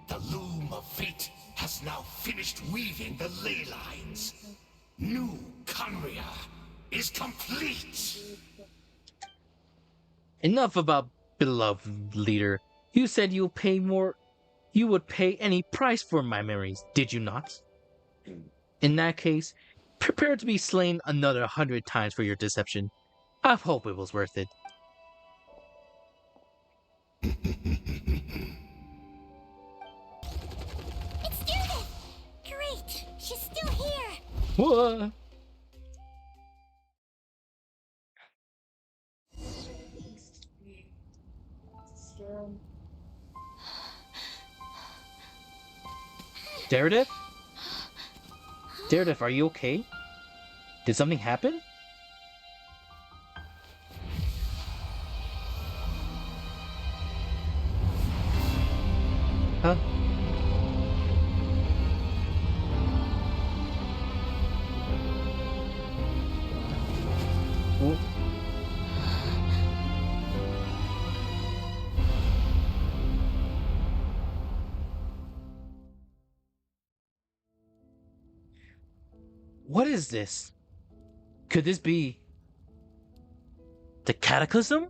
the loom of fate has now finished weaving the ley lines. New Conria is complete! Enough about beloved leader. You said you would pay any price for my memories, did you not? In that case, prepare to be slain another 100 times for your deception. I hope it was worth it. It's Judith! Great! She's still here! What? Daredevil? Daredevil, are you okay? Did something happen? Huh? Wh- What is this? Could this be the Cataclysm?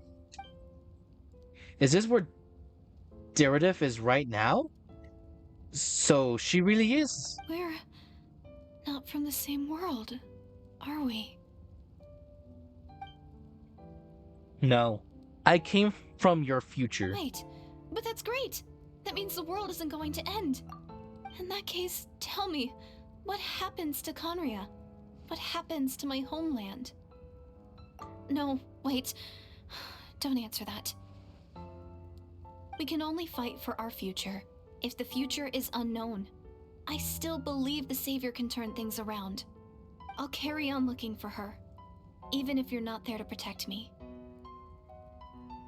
Is this where Daredevil is right now? So she really is. We're not from the same world, are we? No. I came from your future. Wait, but that's great! That means the world isn't going to end. In that case, tell me, what happens to Conria? What happens to my homeland? No, wait. Don't answer that. We can only fight for our future. If the future is unknown, I still believe the Savior can turn things around. I'll carry on looking for her, even if you're not there to protect me.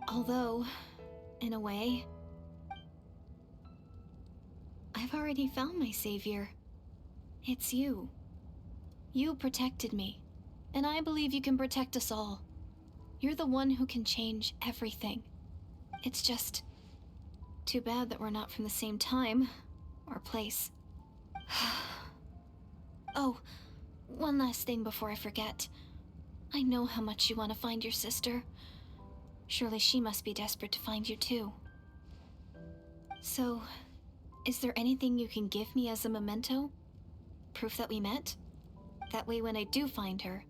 Although, in a way, I've already found my Savior. It's you. You protected me, and I believe you can protect us all. You're the one who can change everything. It's just too bad that we're not from the same time or place. Oh, one last thing before I forget. I know how much you want to find your sister. Surely she must be desperate to find you too. So, is there anything you can give me as a memento? Proof that we met? That way when I do find her,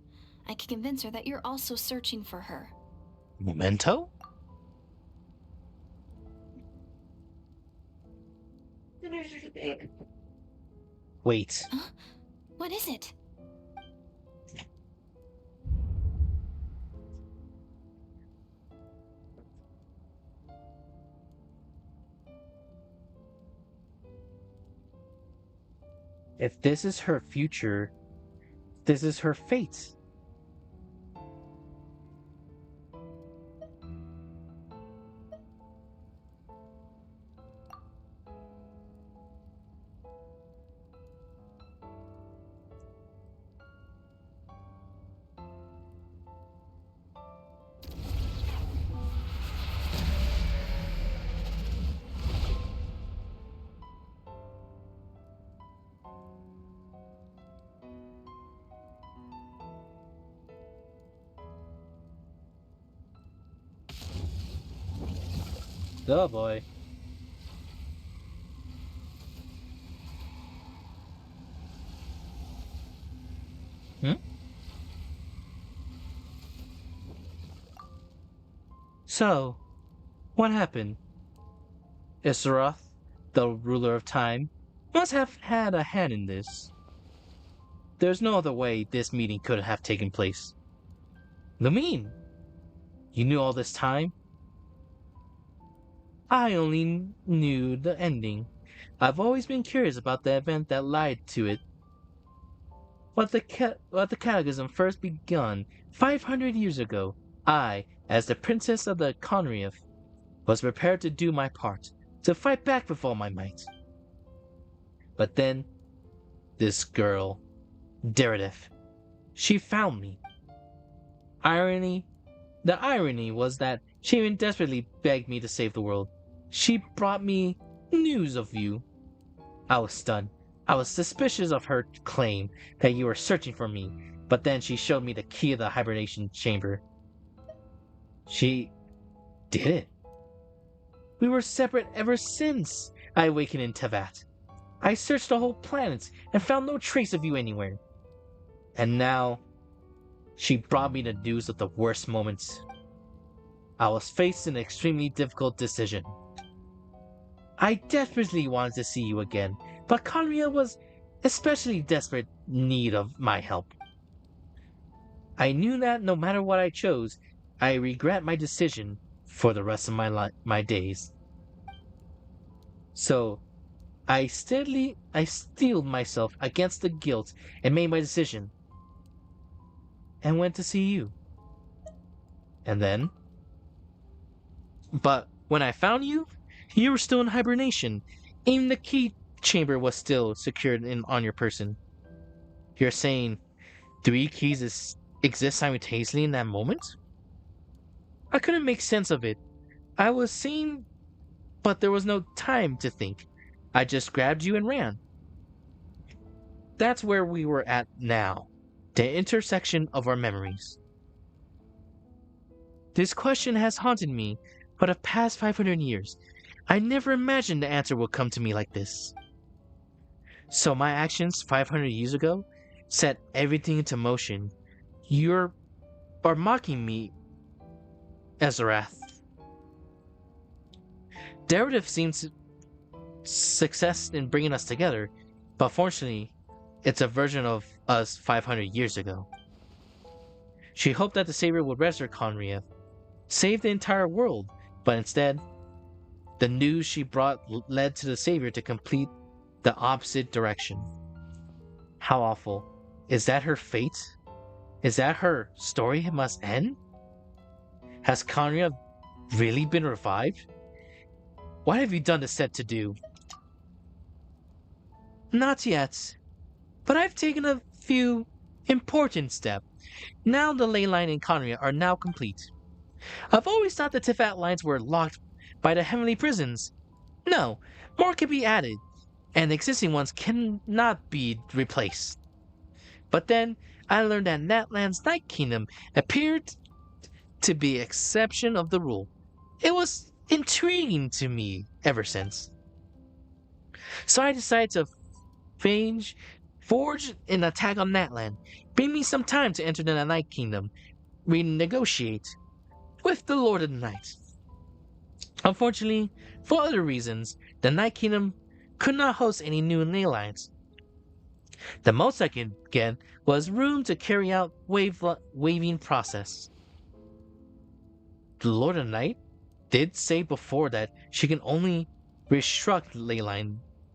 I can convince her that you're also searching for her. Memento? Wait. Huh? What is it? If this is her future, this is her fate. Oh boy. Hmm? So, what happened? Issaroth, the ruler of time, must have had a hand in this. There's no other way this meeting could have taken place. Lumine, you knew all this time? I only knew the ending. I've always been curious about the event that led to it. What the Cataclysm first begun 500 years ago, I, as the Princess of the Conrief, was prepared to do my part, to fight back with all my might. But then, this girl, Daredef, she found me. The irony was that she even desperately begged me to save the world. She brought me news of you. I was stunned. I was suspicious of her claim that you were searching for me, but then she showed me the key of the hibernation chamber. She did it. We were separate ever since I awakened in Tevat. I searched the whole planet and found no trace of you anywhere. And now, she brought me the news of the worst moments. I was faced an extremely difficult decision. I desperately wanted to see you again, but Conria was especially desperate need of my help. I knew that no matter what I chose, I regret my decision for the rest of my days. So, I steeled myself against the guilt and made my decision, and went to see you. And then? But when I found you, you were still in hibernation. Even the key chamber was still secured on your person. You're saying 3 keys exist simultaneously in that moment? I couldn't make sense of it. I was seeing, but there was no time to think. I just grabbed you and ran. That's where we were at now, the intersection of our memories. This question has haunted me for the past 500 years. I never imagined the answer would come to me like this. So my actions 500 years ago set everything into motion. You are mocking me, Ezrath. Daredef seems success in bringing us together, but fortunately, it's a version of us 500 years ago. She hoped that the Savior would rescue Conria, save the entire world, but instead, the news she brought led to the Savior to complete the opposite direction. How awful. Is that her fate? Is that her story must end? Has Conria really been revived? What have you done to set to do? Not yet, but I've taken a few important steps. Now the ley line and Conria are now complete. I've always thought the Tifat lines were locked by the heavenly prisons. No, more can be added, and the existing ones cannot be replaced. But then, I learned that Natlan's Night Kingdom appeared to be exception of the rule. It was intriguing to me ever since. So I decided to forge an attack on Natlan. Bring me some time to enter the Night Kingdom, renegotiate with the Lord of the Night. Unfortunately, for other reasons, the Night Kingdom could not host any new ley lines. The most I could get was room to carry out waving process. The Lord of the Night did say before that she can only restruct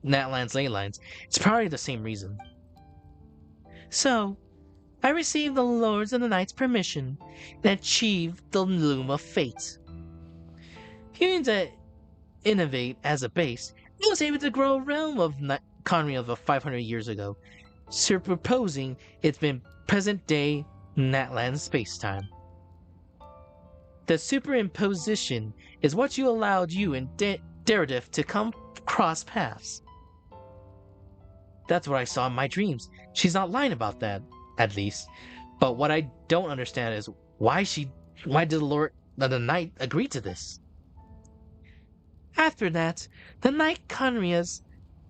Natlan's ley lines. It's probably the same reason. So, I received the Lords of the Night's permission and achieved the Loom of Fate. Using to innovate as a base, I was able to grow a realm of Conria of 500 years ago, superposing its present-day Natlan space-time. The superimposition is what you allowed you and Daredef to come cross paths. That's what I saw in my dreams. She's not lying about that, at least. But what I don't understand is why did the Lord of the Night agree to this? After that, the Night Conrias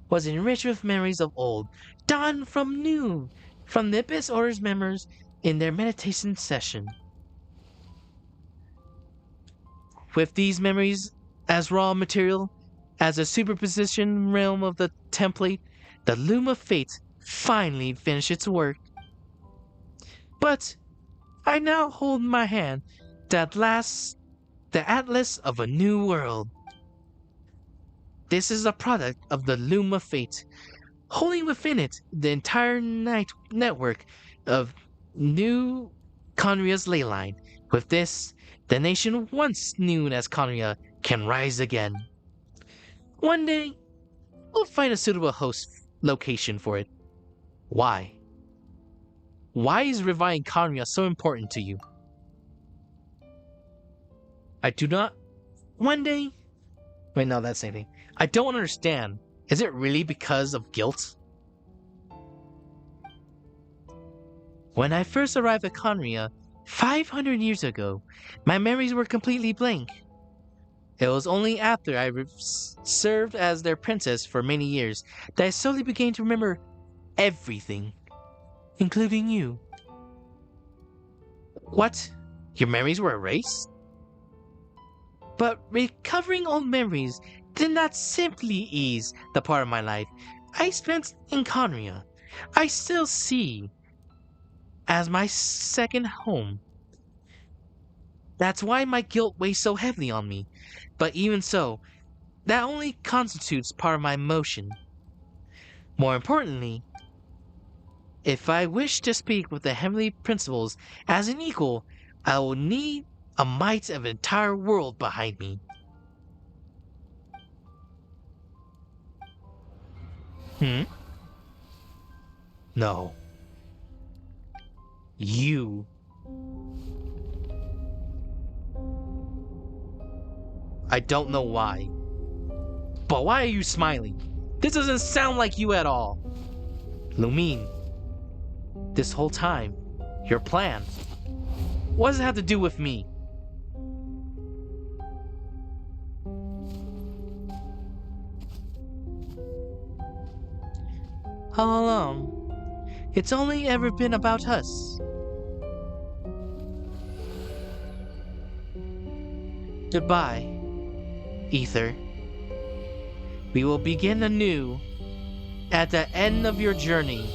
was enriched with memories of old, dawned from the Abyss Order's members in their meditation session. With these memories as raw material, as a superposition realm of the template, the Loom of Fate finally finished its work. But I now hold in my hand the Atlas of a New World. This is a product of the Loom of Fate, holding within it the entire network of New Conria's ley line. With this, the nation once known as Conria can rise again. One day, we'll find a suitable host location for it. Why? Why is reviving Conria so important to you? I do not. One day? Wait, no, that's the same thing. I don't understand. Is it really because of guilt? When I first arrived at Conria 500 years ago, my memories were completely blank. It was only after I served as their princess for many years that I slowly began to remember everything, including you. What? Your memories were erased? But recovering old memories did not simply ease the part of my life I spent in Conria. I still see as my second home. That's why my guilt weighs so heavily on me. But even so, that only constitutes part of my emotion. More importantly, if I wish to speak with the heavenly principles as an equal, I will need a might of an entire world behind me. No. You. I don't know why. But why are you smiling? This doesn't sound like you at all. Lumine, this whole time, your plan, what does it have to do with me? All along, it's only ever been about us. Goodbye, Ether. We will begin anew at the end of your journey.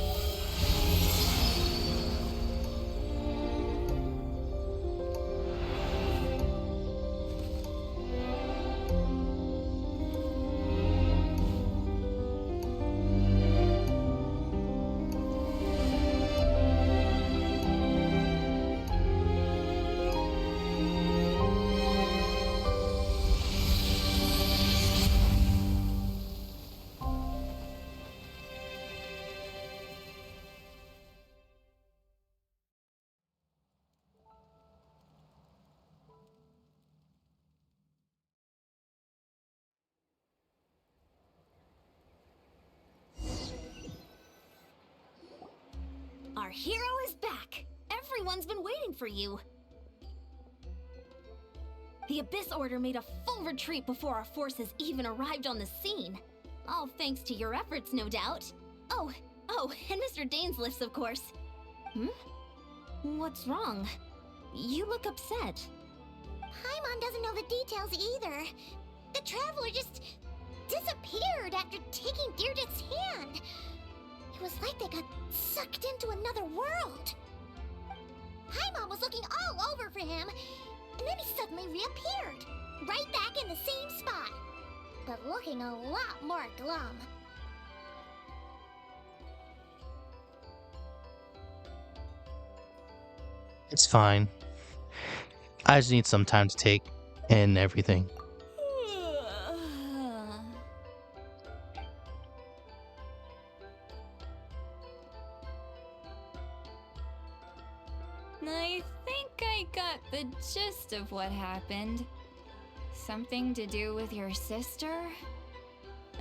Our hero is back! Everyone's been waiting for you! The Abyss Order made a full retreat before our forces even arrived on the scene. All thanks to your efforts, no doubt. Oh, and Mr. Dainsliff's, of course. What's wrong? You look upset. Paimon doesn't know the details either. The Traveler just disappeared after taking Deirdre's hand. It was like they got sucked into another world. Paimon was looking all over for him, and then he suddenly reappeared, right back in the same spot, but looking a lot more glum. It's fine. I just need some time to take in everything. I think I got the gist of what happened. Something to do with your sister?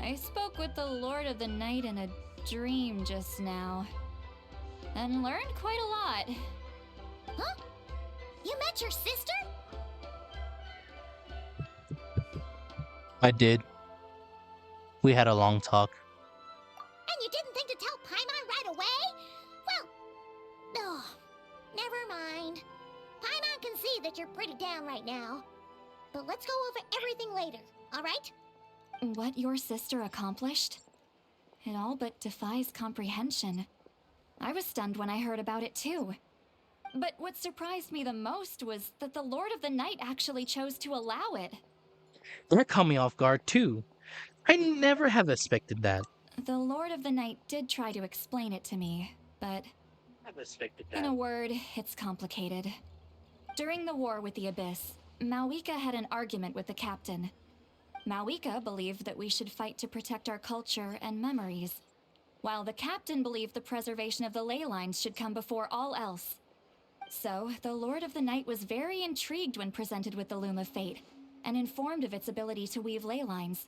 I spoke with the Lord of the Night in a dream just now, and learned quite a lot. Huh? You met your sister? I did. We had a long talk. And you didn't think to tell Paimon right away? Well, never mind. Paimon can see that you're pretty down right now. but let's go over everything later, alright? What your sister accomplished? It all but defies comprehension. I was stunned when I heard about it too. But what surprised me the most was that the Lord of the Night actually chose to allow it. That caught me off guard too. I never have expected that. The Lord of the Night did try to explain it to me, but in a word, it's complicated. During the war with the Abyss, Malwika had an argument with the captain. Malwika believed that we should fight to protect our culture and memories, while the captain believed the preservation of the ley lines should come before all else. So, the Lord of the Night was very intrigued when presented with the Loom of Fate, and informed of its ability to weave ley lines.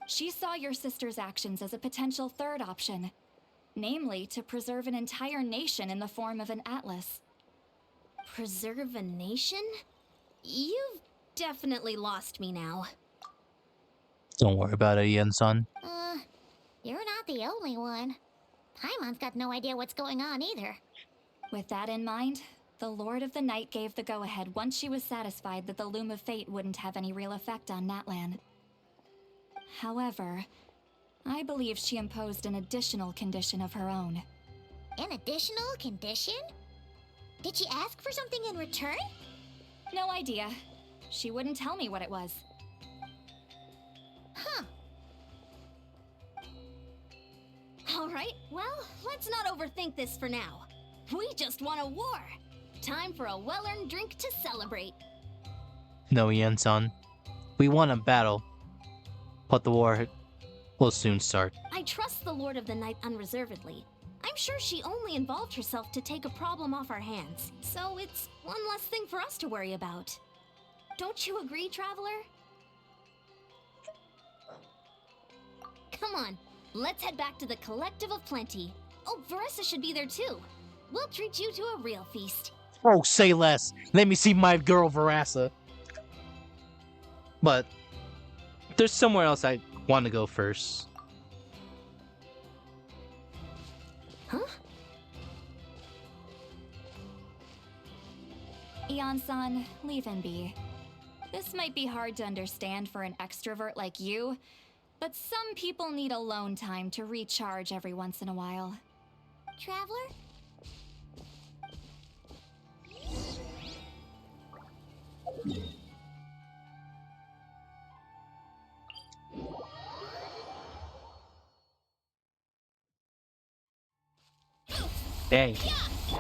She saw your sister's actions as a potential third option, namely to preserve an entire nation in the form of an atlas. Preserve a nation? You've definitely lost me now. Don't worry about it, Yen-san. You're not the only one. Paimon's got no idea what's going on either. With that in mind, the Lord of the Night gave the go-ahead once she was satisfied that the Loom of Fate wouldn't have any real effect on Natlan. However, I believe she imposed an additional condition of her own. An additional condition? Did she ask for something in return? No idea. She wouldn't tell me what it was. Huh. Alright, well, let's not overthink this for now. We just won a war. Time for a well-earned drink to celebrate. No, Yen-san. We won a battle, but the war will soon start. I trust the Lord of the Night unreservedly. I'm sure she only involved herself to take a problem off our hands, so it's one less thing for us to worry about. Don't you agree, Traveler? Come on, let's head back to the Collective of Plenty. Oh, Veressa should be there too. We'll treat you to a real feast. Oh, say less. Let me see my girl Verassa. But there's somewhere else I want to go first. Huh? Eon-san, leave him be. This might be hard to understand for an extrovert like you, but some people need alone time to recharge every once in a while. Traveler? Dang.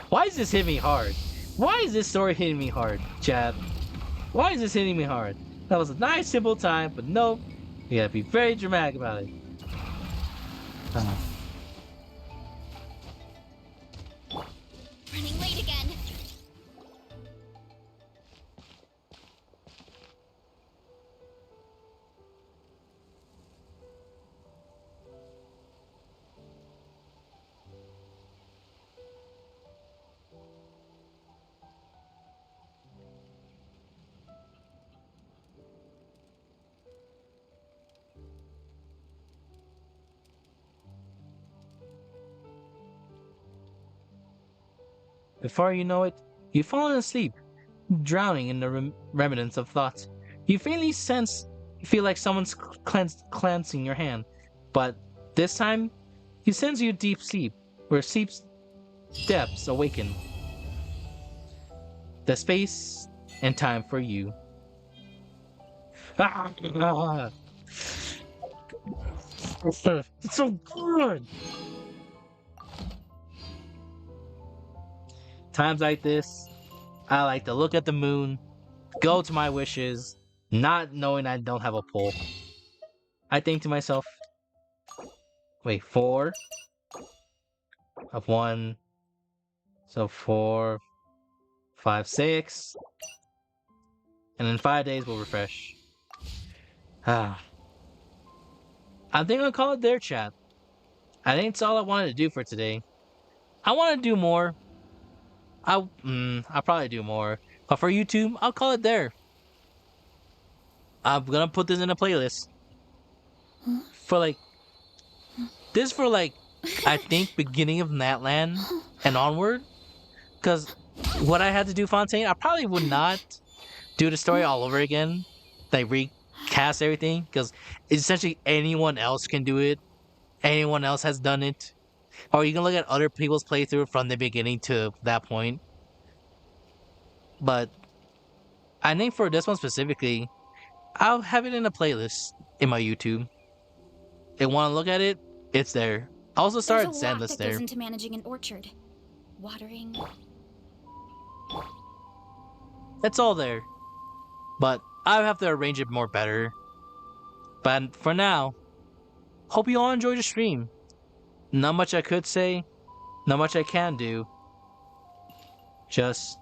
Why is this hitting me hard? Why is this story hitting me hard, Chad? Why is this hitting me hard? That was a nice, simple time, but nope. You gotta be very dramatic about it. Running late again. Before you know it, you've fallen asleep, drowning in the remnants of thoughts. You faintly feel like someone's cleansing your hand, but this time, you sense your deep sleep, where sleep's depths awaken. The space and time for you. It's so good! Times like this, I like to look at the moon, go to my wishes, not knowing I don't have a pull. I think to myself, wait, 4 of 1, so 4, 5, 6, and in 5 days we'll refresh. I think I'll call it there, chat. I think it's all I wanted to do for today. I want to do more. I'll probably do more. But for YouTube, I'll call it there. I'm gonna put this in a playlist. For like... This for like, I think beginning of Natlan and onward. Because what I had to do Fontaine, I probably would not do the story all over again. like recast everything, because essentially anyone else can do it. Anyone else has done it. Or you can look at other people's playthrough from the beginning to that point. But I think for this one specifically, I'll have it in a playlist in my YouTube. If you want to look at it, it's there. I also There's a started lot Sandless that there. goes into managing an orchard. Watering. It's all there. But I'll have to arrange it more better. But for now, hope you all enjoyed the stream. Not much I could say, not much I can do. Just